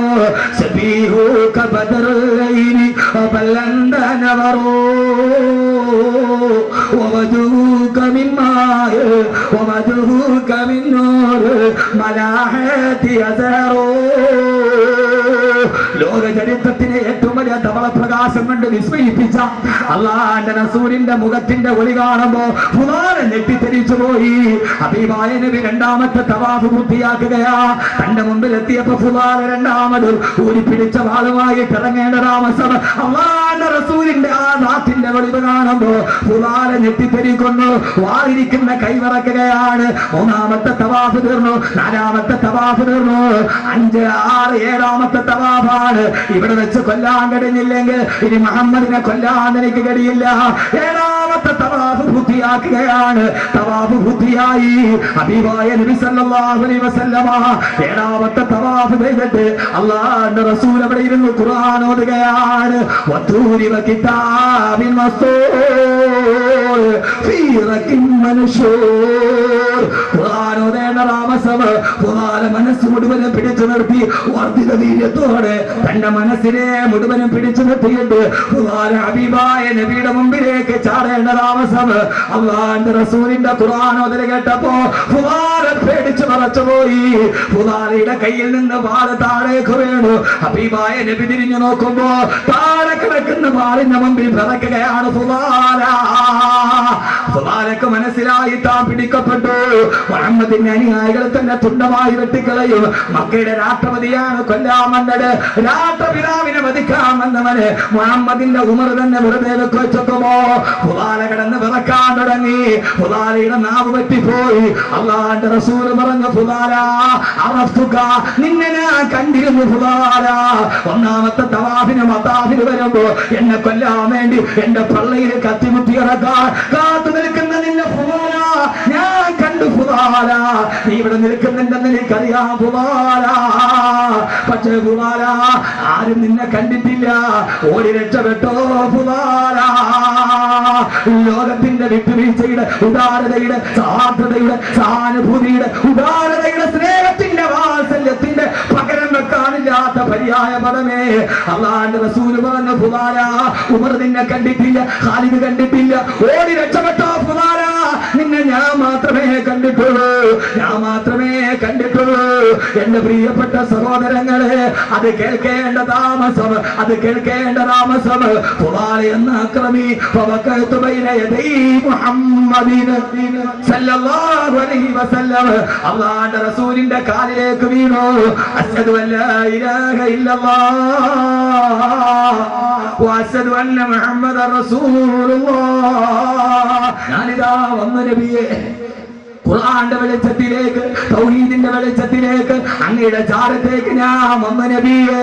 A: സബീഹുക ബദറൈനി ബല്ലന്തനവറോ വവജൂക മിമ്മായ വവജൂക മിൻ നൂർ മലാഹതി അസറോ. ലോക ചരിത്രത്തിലെ ഏറ്റവും വലിയ ധവളപ്രകാശം കൊണ്ട് വിസ്മയിപ്പിച്ച അല്ലാഹുവിന്റെ റസൂലിന്റെ മുഖത്തിന്റെ ഒളി കാണുമ്പോ ഫുദാല ഞെട്ടിത്തെരിച്ചു പോയി. ഹബീബായ നബി രണ്ടാമത്തെ തവാഫ് പൂർത്തിയാക്കുകയാ. തന്റെ മുമ്പിൽ എത്തിയപ്പോ ഫുദാല രണ്ടാമത് ഊരിപ്പിടിച്ച വാളുമായി ഇറങ്ങേണ്ട താമസം. അല്ലാഹുവിന്റെ റസൂലിന്റെ ആ നാട്ടിന്റെ വെളിവ് കാണുമ്പോ ഫുദാല ഞെട്ടിത്തെരിക്കുന്നു. വാളിരിക്കുന്ന കൈവിറക്കുകയാണ്. മൂന്നാമത്തെ തവാഫ് തീർന്നു, നാലാമത്തെ തവാഫ് തീർന്നു, 5, 6, 7ാമത്തെ തവാഫാണ്. ഇവിടെ വെച്ച് കൊല്ലാൻ കഴിഞ്ഞില്ലെങ്കിൽ ഇനി മുഹമ്മദിനെ കൊല്ലാൻ എനിക്ക് കഴിയില്ല. 7ാമത്തെ തവാഫ് പൂർത്തിയാക്കുകയാണ്. തവാഫ് പൂർത്തിയായി. ഹബീബായ നബി സല്ലല്ലാഹു അലൈഹി വസല്ലമ 7ാമത്തെ തവാഫ് ചെയ്തിട്ട് അല്ലാഹുവിന്റെ റസൂൽ അവിടെ ഇരുന്ന് ഖുർആൻ ഓതുകയാണ്. വതൂരി വകിതാബിൻ മസ്തൂർ ഫീ റഖിൻ മൻശൂർ. ഖുർആൻ ഓതേണ്ട താമസം ഖുർആൻ മനസ്സ് മുഴുവനും പിടിച്ചു നിർത്തി വർദ്ധിത വീര്യത്തോടെ തന്റെ മനസ്സിനെ മുഴുവനും പിടിച്ചു നിർത്തിയിട്ട് ഖുർആൻ ഹബീബായ നബിയുടെ മുമ്പിലേക്ക് ചാടേണ്ട താമസം. അല്ലാഹുവിന്റെ റസൂലിന്റെ ഖുർആൻ ഓതൽ കേട്ടപ്പോ ഖുർആൻ പേടിച്ചു മറച്ചുപോയി. ഖുർആനിന്റെ കയ്യിൽ നിന്ന് വാൾ താഴേക്ക് വീണു. ഹബീബായ നബി തിരിഞ്ഞു നോക്കുമ്പോ താഴെ കിടക്കുന്ന വാളിന്റെ മുമ്പിൽ പിറക്കുകയാണ് ഖുർആൻ. ഖുർആനക്ക് മനസ്സിലായി താൻ പിടിക്കപ്പെട്ടു. മുഹമ്മദിന്റെ അനുയായികളെ തന്നെ തുണ്ടമായി വെട്ടിക്കളയും. മക്കയുടെ രാഷ്ട്രപതിയാണ് കൊല്ലാൻ വന്നത്. രാഷ്ട്രപിതാവിനെ വധിക്കാൻ വന്നവന് മുഹമ്മദിന്റെ ഉമർ തന്നെ വെറുതെ വെക്കുമോ ഖുർആൻ കിടന്ന് വിറക്കാൻ തുടങ്ങി. ഖുർആനയുടെ നാവ് പറ്റിപ്പോയി. അല്ലാഹുവിന്റെ റസൂൽ പറഞ്ഞു ഖുർആന അറഫ്തുക, നിന്നെ ഞാൻ കണ്ടിരുന്നു ഖുർആന. ഒന്നാമത്തെ തവാഫിന് മതാഫിന് വരുമ്പോ എന്നെ കൊല്ലാൻ വേണ്ടി എന്റെ പള്ളിയിൽ കത്തിമുട്ടി ഇറക്കാൻ കാത്തു നിൽക്കുന്ന നിന്നെ ഖുർആന ഞാൻ കണ്ടു ഖുർആന. നീ ഇവിടെ നിൽക്കുന്നുണ്ടെന്ന് എനിക്കറിയാം ഖുർആന. പക്ഷേ ഖുർആന ആരും നിന്നെ കണ്ടിട്ടില്ല. ഓടി രക്ഷപ്പെട്ടോ ഖുർആന. ലോകത്തിന്റെ വിട്ടുവീഴ്ചയുടെ ഉദാരതയുടെ സാധ്യതയുടെ സഹാനുഭൂതിയുടെ ഉദാരതയുടെ സ്നേഹത്തിന്റെ വാത്സല്യത്തിന്റെ പകരം വെക്കാനില്ലാത്ത പര്യായ പദമേ അല്ലാഹുവിന്റെ റസൂൽ പറഞ്ഞു ഖുർആന ഉമർ നിന്നെ കണ്ടിട്ടില്ല, ഖാലിദ് കണ്ടിട്ടില്ല. ഓടി രക്ഷപ്പെട്ടോ ഖുർആന. നിന്നെ ഞാൻ മാത്രമേ കണ്ടിട്ടുള്ളൂ, ഞാൻ മാത്രമേ കണ്ടിട്ടുള്ളൂ. എന്റെ പ്രിയപ്പെട്ട സഹോദരങ്ങളെ, അത് കേൾക്കേണ്ട താമസം, അത് കേൾക്കേണ്ട താമസം. ഖുർആൻ എന്ന അക്രമി ഫവഖഅതു ബൈന യദൈ മുഹമ്മദിൻ സല്ലല്ലാഹു അലൈഹി വസല്ലം അല്ലാഹുവിന്റെ റസൂലിന്റെ കാലിലേക്ക് വീണു. അശ്ഹദു അല്ലാ ഇലാഹ ഇല്ലല്ലാഹ് വഅശ്ഹദു അന്ന മുഹമ്മദർ റസൂലുള്ളാഹ്. ഞാനിതാ വന്നു നബിയേ, ഖുർആന്റെ വെളിച്ചത്തിലേക്ക്, തൗഹീദിന്റെ വെളിച്ചത്തിലേക്ക്, അങ്ങയുടെ ചാരത്തേക്ക് ഞാൻ വന്ന നബിയേ.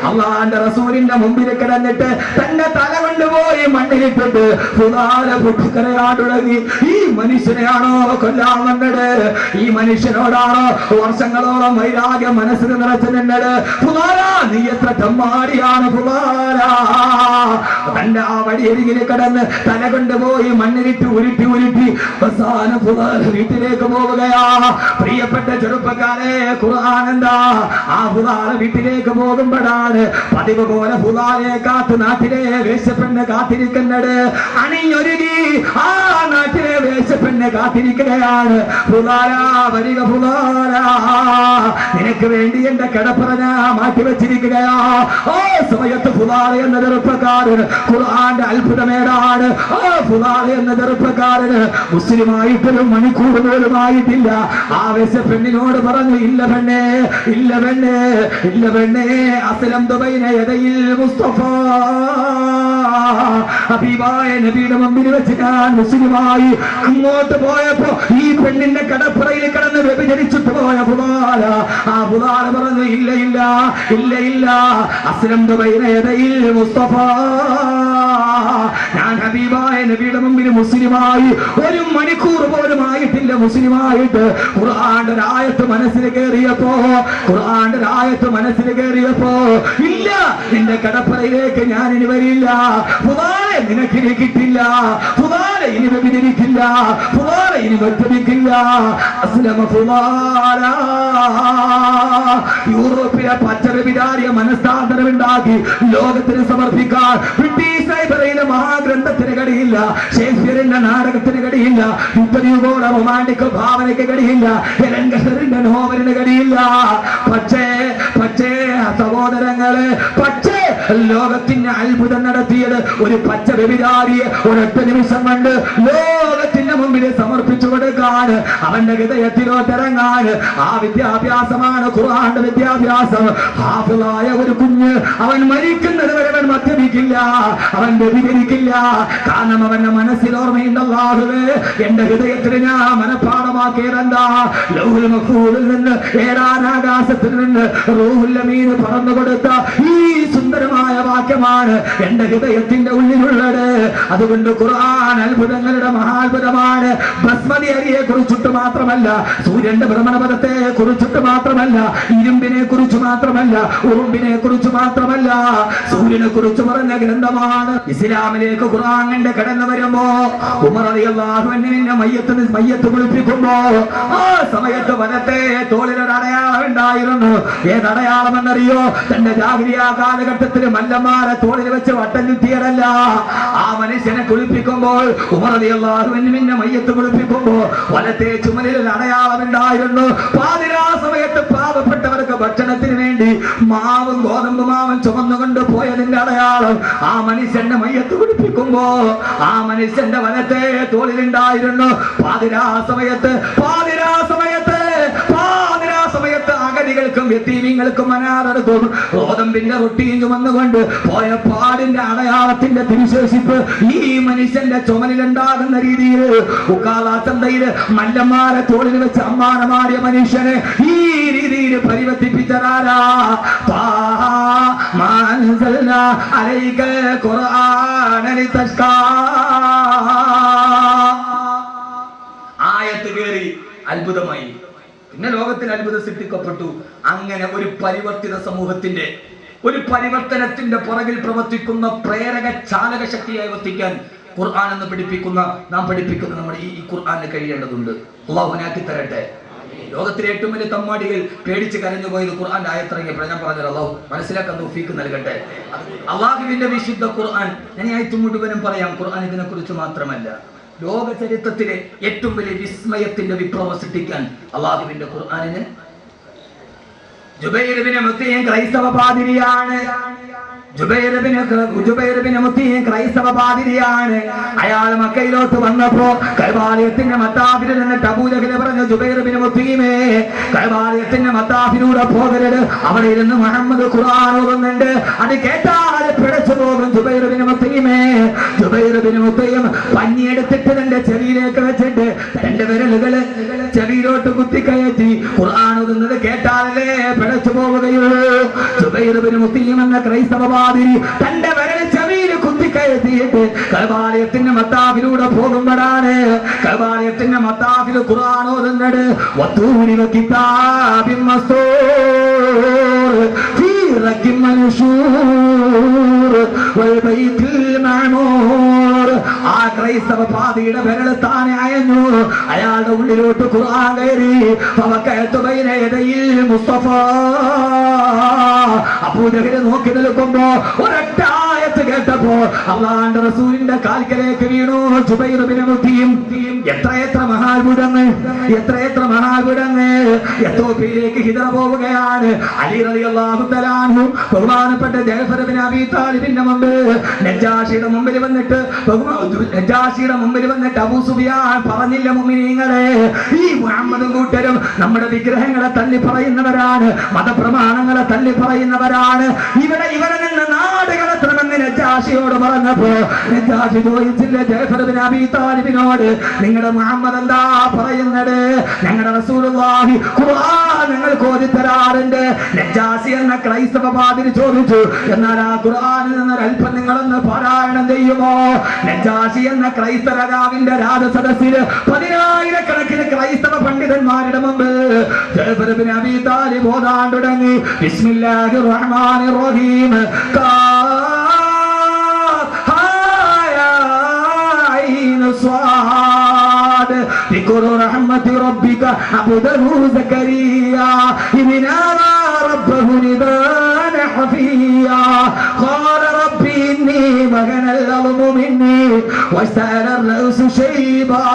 A: അല്ലാഹുവിന്റെ റസൂലിന്റെ മുമ്പിൽ കിടന്നിട്ട് തന്റെ തല കൊണ്ടുപോയി മണ്ണിലിട്ടിട്ട് ഖുർആനെ പൊട്ടിക്കരയാൻ തുടങ്ങി. ഈ മനുഷ്യനെയാണോ കൊല്ലാൻ വന്നത്? ഈ മനുഷ്യനോടാണോ വർഷങ്ങളോളം വൈരാഗ്യം മനസ്സിൽ നിറച്ചു നിന്നത്? ഖുർആനാ, നീ എത്ര തെമ്മാടിയാണ് ഖുർആനാ. തന്റെ ആ വടിയരികിൽ കിടന്ന് തല കൊണ്ടുപോയി മണ്ണിലിട്ട് ഉരുട്ടി ഉരുട്ടി അവസാനം ഖുർആൻ വീട്ടിലേക്ക് പോവുകയാ. പ്രിയപ്പെട്ട ചെറുപ്പക്കാരെ, ഖുർആൻ എന്താ? ആ ഖുർആൻ വീട്ടിലേക്ക് പോകുമ്പോഴാണ് പതിവ് പോലെ ഖുർആനെ കാത്ത് നാട്ടിലെ വേശ്യപ്പെണ്ണ് കാത്തിരിക്കുന്നത്. അണിഞ്ഞൊരുങ്ങി ആ നാട്ടിലെ വേശ്യപ്പെണ്ണ് കാത്തിരിക്കുകയാണ്. ഖുർആനാ, വരിക ഖുർആനാ, നിനക്ക് വേണ്ടി എന്റെ കിടപ്പറ ഞാൻ മാറ്റിവെച്ചിരിക്കുകയാ. ഓ സമയത്ത് ഖുർആൻ എന്ന ചെറുപ്പക്കാരൻ ഖുർആന്റെ അത്ഭുതമേടാണ്. ആ ഖുർആൻ എന്ന ചെറുപ്പക്കാരന് മുസ്ലിമായിട്ടൊരു മണിക്കൂർ പോലുമായിട്ടില്ല. ആ വേശ്യപ്പെണ്ണിനോട് പറഞ്ഞു, ഇല്ല പെണ്ണേ, ഇല്ല പെണ്ണേ, ഇല്ല പെണ്ണേ, അസ്ലംതു ബൈന യദയിൽ മുസ്തഫ. ഹബീബായ നബിയുടെ മുമ്പിൽ വെച്ച് ഞാൻ മുസ്ലിമായി അങ്ങോട്ട് പോയപ്പോ ഈ പെണ്ണിന്റെ കടപ്പുറയിൽ കിടന്ന് വ്യഭിചരിച്ചിട്ട് പോയ ഫുദാല, ആ ഫുദാല പറഞ്ഞു ഇല്ല ഇല്ല ഇല്ല ഇല്ല, അസ്ലംതു ബൈന യദയിൽ മുസ്തഫ, ഞാൻ ഹബീബായ നബിയുടെ മുമ്പിൽ മുസ്ലിമായി 1 മണിക്കൂർ പോലും ആയിട്ടില്ല മുസ്ലിമായിട്ട്. ഖുർആന്റെ ആയത്ത് മനസ്സിൽ കയറിയപ്പോ, ഖുർആന്റെ ആയത്ത് മനസ്സിൽ കയറിയപ്പോ ഇല്ല, നിന്റെ കടപ്പറയിലേക്ക് ഞാൻ ഇനി വരില്ല, ഫുദാലെ നിനക്കിനി കിട്ടില്ല, ഫുദാലെ ഇനി വ്യഭിചരിക്കില്ല, ഫുദാലെ ഇനി വ്യഭിചരിക്കില്ല. അസ്ലമ ഫുദാല. യൂറോപ്പിലെ പച്ചവിചാരിയ മനസ്താന്തരമുണ്ടാക്കി ലോകത്തിന് സമർപ്പിക്കാൻ ബ്രിട്ടീഷ് ലൈബ്രറിയിലെ മഹാഗ്രന്ഥത്തിന് കഴിയില്ല, ഷേക്സ്പിയറിന്റെ നാടകത്തിന് കഴിയില്ല, യുദ്ധയുടെ റൊമാന്റിക് ഭാവനയ്ക്ക് കഴിയില്ല, എലൻഗസറിന്റെ നോവലിന് കഴിയില്ല. പക്ഷേ സഹോദരങ്ങളെ, പക്ഷേ ലോകത്തിന് അത്ഭുതം നടത്തിയത് ഒരു പച്ച വ്യഭിചാരിയെ ഒരൊറ്റ നിമിഷം കൊണ്ട് ലോകത്തിന്റെ മുമ്പിൽ സമർപ്പിച്ചു കൊടുക്കാൻ, അവന്റെ ഹൃദയത്തിലോട്ടിറങ്ങാൻ. ആ വിദ്യാഭ്യാസമാണ് ഖുർആന്റെ വിദ്യാഭ്യാസം. ഹാഫിളായ ഒരു കുഞ്ഞ് അവൻ മരിക്കുന്നത് വരെ അവൻ മദ്യപിക്കില്ല, അവൻ വ്യഭിചരിക്കില്ല. കാരണം അവന്റെ മനസ്സിൽ ഓർമ്മയുണ്ട്, അല്ലാഹുവേ എന്റെ ഹൃദയത്തിൽ ഞാൻ മനഃപ്പാഠമാക്കിയതെന്താ, ലൗഹുൽ മഹ്ഫൂദിൽ നിന്ന് ഏഴാനാകാശത്തിൽ നിന്ന് റൂഹുൽ അമീൻ പറഞ്ഞു കൊടുത്ത ഈ സുന്ദരമായ വാക്യമാണ് എന്റെ ഹൃദയത്തിന്റെ ഉള്ളിലുള്ളത്. അതുകൊണ്ട് ഖുർആൻ അത്ഭുതങ്ങളുടെ മഹാത്ഭുതമാണ്. ബസ്മതി അരിയെ കുറിച്ചിട്ട് മാത്രമല്ല, സൂര്യന്റെ ഭ്രമണപഥത്തെ കുറിച്ചിട്ട് മാത്രമല്ല, ഇരുമ്പിനെ കുറിച്ച് മാത്രമല്ല, ഉറുമ്പിനെ കുറിച്ച് മാത്രമല്ല, സൂര്യനെ കുറിച്ച് പറഞ്ഞ ഗ്രന്ഥമാണ്. ഇസ്ലാമിലേക്ക് ഖുർആൻ കടന്നു വരുമ്പോ ഉമർ റളിയല്ലാഹു അൻഹുവിന്റെ മയ്യത്ത് കുളിപ്പിക്കുമ്പോ ആ സമയത്ത് വനത്തെ തോളിലൊരു അടയാളം ഉണ്ടായിരുന്നു. ഏതടയാളം എന്നറിയോ? തന്റെ ജാഹിലിയ്യ കാലഘട്ടത്തിൽ മല്ലന്മാരെ തോളിൽ വെച്ച് വട്ടം ചുറ്റിയതല്ല. ആ മനുഷ്യനെ കുളിപ്പിക്കുമ്പോൾ, ഉമർ റളിയല്ലാഹു അൻഹുവിന്റെ മയ്യത്ത് കുളിപ്പിക്കുമ്പോ വലത്തെ ചുമലിൽ ഒരു അടയാളം ഉണ്ടായിരുന്നു. പാതിരാ സമയത്ത് പാവപ്പെട്ടവർക്ക് ഭക്ഷണത്തിന് വേണ്ടി മാവും ഗോതമ്പ് മാവും ചുമന്നുകൊണ്ട് പോയതിന്റെ അടയാളം. ആ മനുഷ്യന്റെ മയ്യത്ത് കുളിപ്പിക്കുമ്പോ ആ മനുഷ്യന്റെ വലത്തെ തോളിലുണ്ടായിരുന്നു. പാതിരാ സമയത്ത് അഗതികൾക്കും യതീമീങ്ങൾക്കും അനാഥർക്കും ഗോതമ്പിന്റെ റൊട്ടിയും ചുമന്നുകൊണ്ട് പോയ പാടിന്റെ അടയാളത്തിന്റെ തിരുശേഷിപ്പ് ഈ മനുഷ്യന്റെ ചുമലിലുണ്ടാകുന്ന രീതിയിൽ ഉക്കാളാത്തന്തയില് മല്ലന്മാരെ തോളിൽ വെച്ച് അമ്മാനമാടിയ മനുഷ്യനെ ഈ രീതിയിൽ പരിവർത്തിപ്പിച്ചതാരാ? ആയത്ത് കേറി അത്ഭുതമായി. പിന്നെ ലോകത്തിൽ അത്ഭുതം സൃഷ്ടിക്കപ്പെട്ടു. അങ്ങനെ ഒരു പരിവർത്തിത സമൂഹത്തിന്റെ, ഒരു പരിവർത്തനത്തിന്റെ പുറകിൽ പ്രവർത്തിക്കുന്ന പ്രേരക ചാലക ശക്തിയായി വർത്തിക്കാൻ ഖുർആൻ എന്ന് നാം പഠിപ്പിക്കുന്ന നമ്മുടെ ഈ ഖുർആന് കഴിയേണ്ടതുണ്ട്. അല്ലാഹുവിനാക്കി തരട്ടെ. ലോകത്തിലെ ഏറ്റവും വലിയ തമ്മാടികൾ പേടിച്ച് കരഞ്ഞു പോയത് ഖുർആന്റെ ആയത്തിറങ്ങിയപ്പോൾ ഞാൻ പറഞ്ഞത് അല്ലാഹു മനസ്സിലാക്കാൻ തൗഫീഖ് നൽകട്ടെ. അല്ലാഹുവിന്റെ വിശുദ്ധ ഖുർആൻ, ഞാൻ ആയത്ത് മുഴുവനും പറയാം. ഖുർആൻ ഇതിനെ കുറിച്ച് മാത്രമല്ല, ലോക ചരിത്രത്തിലെ ഏറ്റവും വലിയ വിസ്മയത്തിന്റെ വിപ്ലവം സൃഷ്ടിക്കാൻ അല്ലാഹുവിന്റെ ഖുർആനിന്. ജുബൈർ ഇബ്നു മുത്തീം ക്രൈസ്തവ പാതിരിയാണ്. ക്രൈസ്തവ പാതിരിയാണ്. അയാൾ മക്കയിലോട്ട് വന്നപ്പോ കൈബാലയത്തിന്റെ മത്താഫിൽ നിന്നിട്ട് അബൂജഹൽ പറഞ്ഞു, ജുബൈർ ഇബ്നു മുത്തീമേ, കൈബാലയത്തിന്റെ മത്താഫിലൂടെ പോകരുത്, അവിടെ ഇരുന്ന് മുഹമ്മദ് ഖുർആൻ ഓതുന്നുണ്ട്, അത് കേട്ടാൽ പിടച്ചു പോകും. ജുബൈർ ഇബ്നു മുത്തീമേ, ജുബൈർ ഇബ്നു മുത്തീം പഞ്ഞിയെടുത്തിട്ട് തന്റെ ചെവിയിലേക്ക് വെച്ചിട്ട് തന്റെ വിരലുകള് ചെവിയിലോട്ട് കുത്തിക്കയറ്റി ഖുർആൻ ഓതുന്നത് കേട്ടാലേ പിടച്ചു പോവുകയുള്ളൂ. ജുബൈർ ഇബ്നു മുത്തീം എന്ന ക്രൈസ്തവ തന്റെ വിരൽ ചെവിയിൽ കുത്തിക്കയറ്റിയിട്ട് കൈബാലയത്തിന്റെ മത്താഫിലൂടെ പോകുമ്പോഴാണ് കൈബാലയത്തിന്റെ മത്താഫിൽ ഖുർആൻ ഓതുന്നത്. വത്തൂരി കിതാബിൻ മസ്തൂർ ഫീ റഖിൻ മൻശൂർ വൽ ബൈത്തുൽ മഅമൂർ. ആ ക്രൈസ്തവ പാതിയുടെ വിരൽ താനെ അയഞ്ഞു. അയാളുടെ ഉള്ളിലോട്ട് ഖുർആൻ കയറി. ഫവക്കഅതു ബൈന യദയിൽ മുസ്തഫ. അബൂജഹൽ നോക്കി നിൽക്കുമ്പോ ഒരൊറ്റ ആയത്ത് കേട്ടപ്പോ അല്ലാഹുവിന്റെ റസൂലിന്റെ കാൽക്കലേക്ക് വീണു ജുബൈർ ഇബ്നു മുത്തീം. എത്ര മഹാത്ഭുതങ്ങൾ, എത്ര മഹാത്ഭുതങ്ങൾ. എത്തോപ്യയിലേക്ക് ഹിജ്റ പോവുകയാണ്. അലി റളിയല്ലാഹു തആല അൻഹു ബഹുമാനപ്പെട്ട ജഅഫർ ഇബ്നു അബീ താലിബിന്റെ മുമ്പിൽ നജാഷിയുടെ മുമ്പിൽ വന്നിട്ട് അബൂ സുഫിയാൻ പറഞ്ഞില്ല, മുഅ്മിനീങ്ങളെ, ഈ മുഹമ്മദും കൂട്ടരും നമ്മുടെ വിഗ്രഹങ്ങളെ തള്ളി പറയുന്നവരാണ്, മതപ്രമാണങ്ങളെ തള്ളി പറയുന്നവരാണ്. ഇവരെ നിന്ന് നാട് കടത്തണമെന്ന്
B: നജാഷിയോട് പറഞ്ഞപ്പോ നജാഷി ചോദിച്ചില്ല ജഅഫർ ഇബ്നു അബീ താലിബിനോട്, നിങ്ങളുടെ മുഹമ്മദ് എന്താ പറയുന്നത്? ഞങ്ങളുടെ റസൂലുള്ളാഹി ഖുർആൻ ഞങ്ങൾക്ക് ഓതി തരാറുണ്ട്. നജാഷി എന്ന ക്രൈസ്തവ പാതിരി ചോദിച്ചു, എന്നാൽ ആ ഖുർആനിൽ നിന്ന് അല്പം നിങ്ങളൊന്ന് പാരായണം ചെയ്യുമോ? നജാഷി എന്ന ക്രൈസ്തവ രാജാവിന്റെ രാജസദസ്സിൽ 10,000-കണക്കിന് ക്രൈസ്തവ പണ്ഡിതന്മാരുടെ മുമ്പ് ജഅഫർ ഇബ്നു അബീ താലിബ് ഓതാൻ തുടങ്ങി. ബിസ്മില്ലാഹിർ റഹ്മാനിർ റഹീം. ذكر رحمة ربك عبده زكريا إذ نادى ربه نداء خفيا قال رب إني وهن العظم مني واشتعل الرأس شيبا.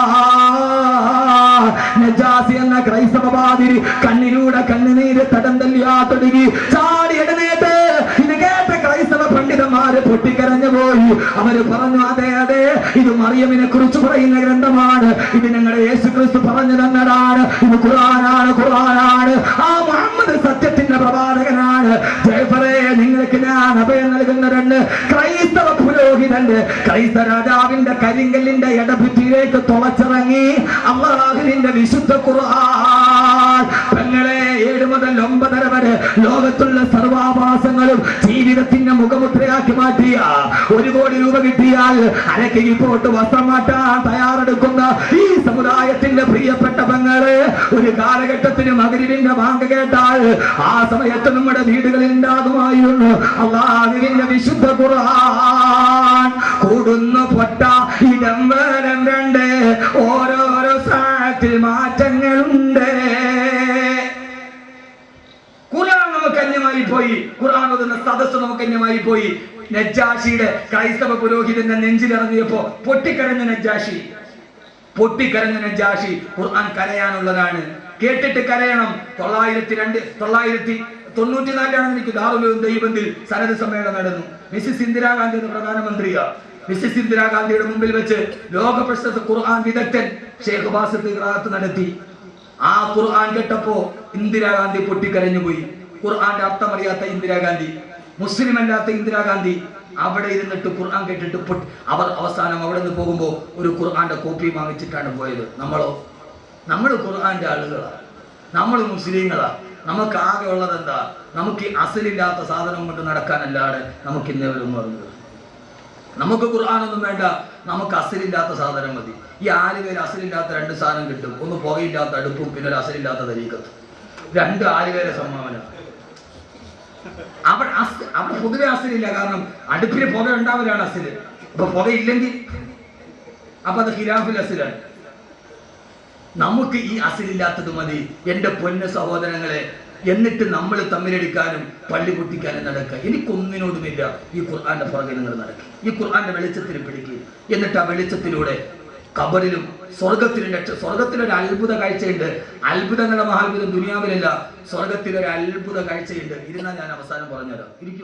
B: നജാസി എന്ന ക്രൈസ്തവ പാതിരി കണ്ണിലൂടെ കണ്ണുനീര് തടം തല്ലിയാ തുടങ്ങി. ചാടി എഴുന്നേറ്റ് ഇത് കേട്ട ക്രൈസ്തവ പണ്ഡിതന്മാര് പൊട്ടിക്കരഞ്ഞു പോയി. അവര് പറഞ്ഞു, അതെ അതെ, ഇത് മറിയമിനെ കുറിച്ച് പറയുന്ന ഗ്രന്ഥമാണ്, ഇത് ഞങ്ങളുടെ യേശു ക്രിസ്തു പറഞ്ഞു തന്നതാണ്, ഇത് ഖുർആനാണ്, ഖുർആനാണ്. ആ മുഹമ്മദ് സത്യത്തിന്റെ പ്രവാചകനാണ്. ജഅഫറേ, നിങ്ങൾക്ക് ഞാൻ അഭയം നൽകുന്നവരുണ്ട്. ക്രൈസ്തവ പുരോഹിതന്റെ ക്രൈസ്തവ രാജാവിന്റെ കരിങ്കല്ലിന്റെ ഇടഭിത്തിയിലേക്ക് തുളച്ചിറങ്ങി അല്ലാഹുവിന്റെ വിശുദ്ധ ഖുർആൻ. പെങ്ങളെ, 7 മുതൽ 9 വരെ ലോകത്തുള്ള സർവാഭാസങ്ങളും ജീവിതത്തിന്റെ മുഖമുദ്രയാക്കി മാറ്റിയ 1 കോടി രൂപ കിട്ടിയാൽ അരക്കയിൽ പോട്ട് വസ്ത്രം മാറ്റാൻ തയ്യാറെടുക്കുന്ന ഈ സമുദായത്തിന്റെ പ്രിയപ്പെട്ട പെങ്ങളെ, ഒരു കാലഘട്ടത്തിന് മഗ്‌രിബിന്റെ ബാങ്ക് കേട്ടാൽ ആ സമയത്ത് നമ്മുടെ വീടുകളിൽ ഉണ്ടാകുമായിരുന്നു അല്ലാഹുവിന്റെ വിശുദ്ധ ഖുർആൻ. കൂടുന്നു പൊട്ട ഇടം വരം 2, ഓരോരോ സാഹത്തിൽ മാറ്റങ്ങളുണ്ട്. ഖുർആൻ നമുക്ക് അന്യമായി പോയി, ഖുർആൻ ഓതുന്ന സദസ്സ് നമുക്ക് അന്യമായി പോയി. നജാഷിയുടെ ക്രൈസ്തവ പുരോഹിതന്റെ നെഞ്ചിലിറങ്ങിയപ്പോ പൊട്ടിക്കരഞ്ഞ നജാഷി ഖുർആൻ കരയാനുള്ളതാണ്, കേട്ടിട്ട് കരയണം. 1994 എനിക്ക് ദാറുൽ ദൈവത്തിൽ സനത് സമ്മേളനം നടന്നു. മിസ്സിസ് ഇന്ദിരാഗാന്ധി എന്ന പ്രധാനമന്ത്രിയാ. മിസ്സിസ് ഇന്ദിരാഗാന്ധിയുടെ മുമ്പിൽ വെച്ച് ലോക പ്രശസ്ത ഖുർആൻ വിദഗ്ധൻ ഷെയ്ഖ് ബാസിത്ത് ഖിറാഅത്ത് നടത്തി. ആ ഖുർആൻ കേട്ടപ്പോ ഇന്ദിരാഗാന്ധി പൊട്ടിക്കരഞ്ഞു പോയി. ഖുർആന്റെ അർത്ഥം അറിയാത്ത ഇന്ദിരാഗാന്ധി, മുസ്ലിം അല്ലാത്ത ഇന്ദിരാഗാന്ധി അവിടെ ഇരുന്നിട്ട് ഖുർആൻ കേട്ടിട്ട് അവർ അവസാനം അവിടെ നിന്ന് പോകുമ്പോ ഒരു ഖുർആന്റെ കോപ്പി വാങ്ങിച്ചിട്ടാണ് പോയത്. നമ്മൾ ഖുർആന്റെ ആളുകളാണ്, നമ്മൾ മുസ്ലിങ്ങളാ. നമുക്ക് ആകെ ഉള്ളത് എന്താ? നമുക്ക് ഈ അസലില്ലാത്ത സാധനം കൊണ്ട് നടക്കാനല്ലാതെ നമുക്ക് ഇന്നേവരും പറഞ്ഞത്. നമുക്ക് ഖുർആനൊന്നും വേണ്ട, നമുക്ക് അസലില്ലാത്ത സാധനം മതി. ഈ ആലുവയിൽ അസലില്ലാത്ത 2 സാധനം കിട്ടും. ഒന്ന് പുകയില്ലാത്ത അടുപ്പും, പിന്നെ ഒരു അസലില്ലാത്ത തരീക്കത്തും. 2 ആലുവയിലെ സംഭാവന. അവിടെ പൊതുവെ അസലില്ല, കാരണം അടുപ്പിന് പുക ഉണ്ടാവലാണ് അസല്. അപ്പൊ പുകയില്ലെങ്കിൽ അപ്പൊ അത് ഖിലാഫുൽ അസലാണ്. നമുക്ക് ഈ അസലില്ലാത്തത് മതി എന്റെ പൊന്ന സഹോദരങ്ങളെ. എന്നിട്ട് നമ്മൾ തമ്മിലടിക്കാനും പള്ളി പൊട്ടിക്കാനും നടക്കുക. എനിക്കൊന്നിനോടുമില്ല. ഈ ഖുർആന്റെ പുറകെ നിങ്ങൾ നടക്കുക, ഈ ഖുർആന്റെ വെളിച്ചത്തിൽ പിടിക്കുക. എന്നിട്ട് ആ വെളിച്ചത്തിലൂടെ ഖബറിലും സ്വർഗത്തിലൊരു അത്ഭുത കാഴ്ചയുണ്ട്. അത്ഭുതങ്ങളുടെ മഹാത്ഭുതം ദുനിയാവിലല്ല, സ്വർഗത്തിലൊരു അത്ഭുത കാഴ്ചയുണ്ട്. ഇരുന്നാൽ ഞാൻ അവസാനം പറഞ്ഞുതരാം. ഇരിക്കൂ.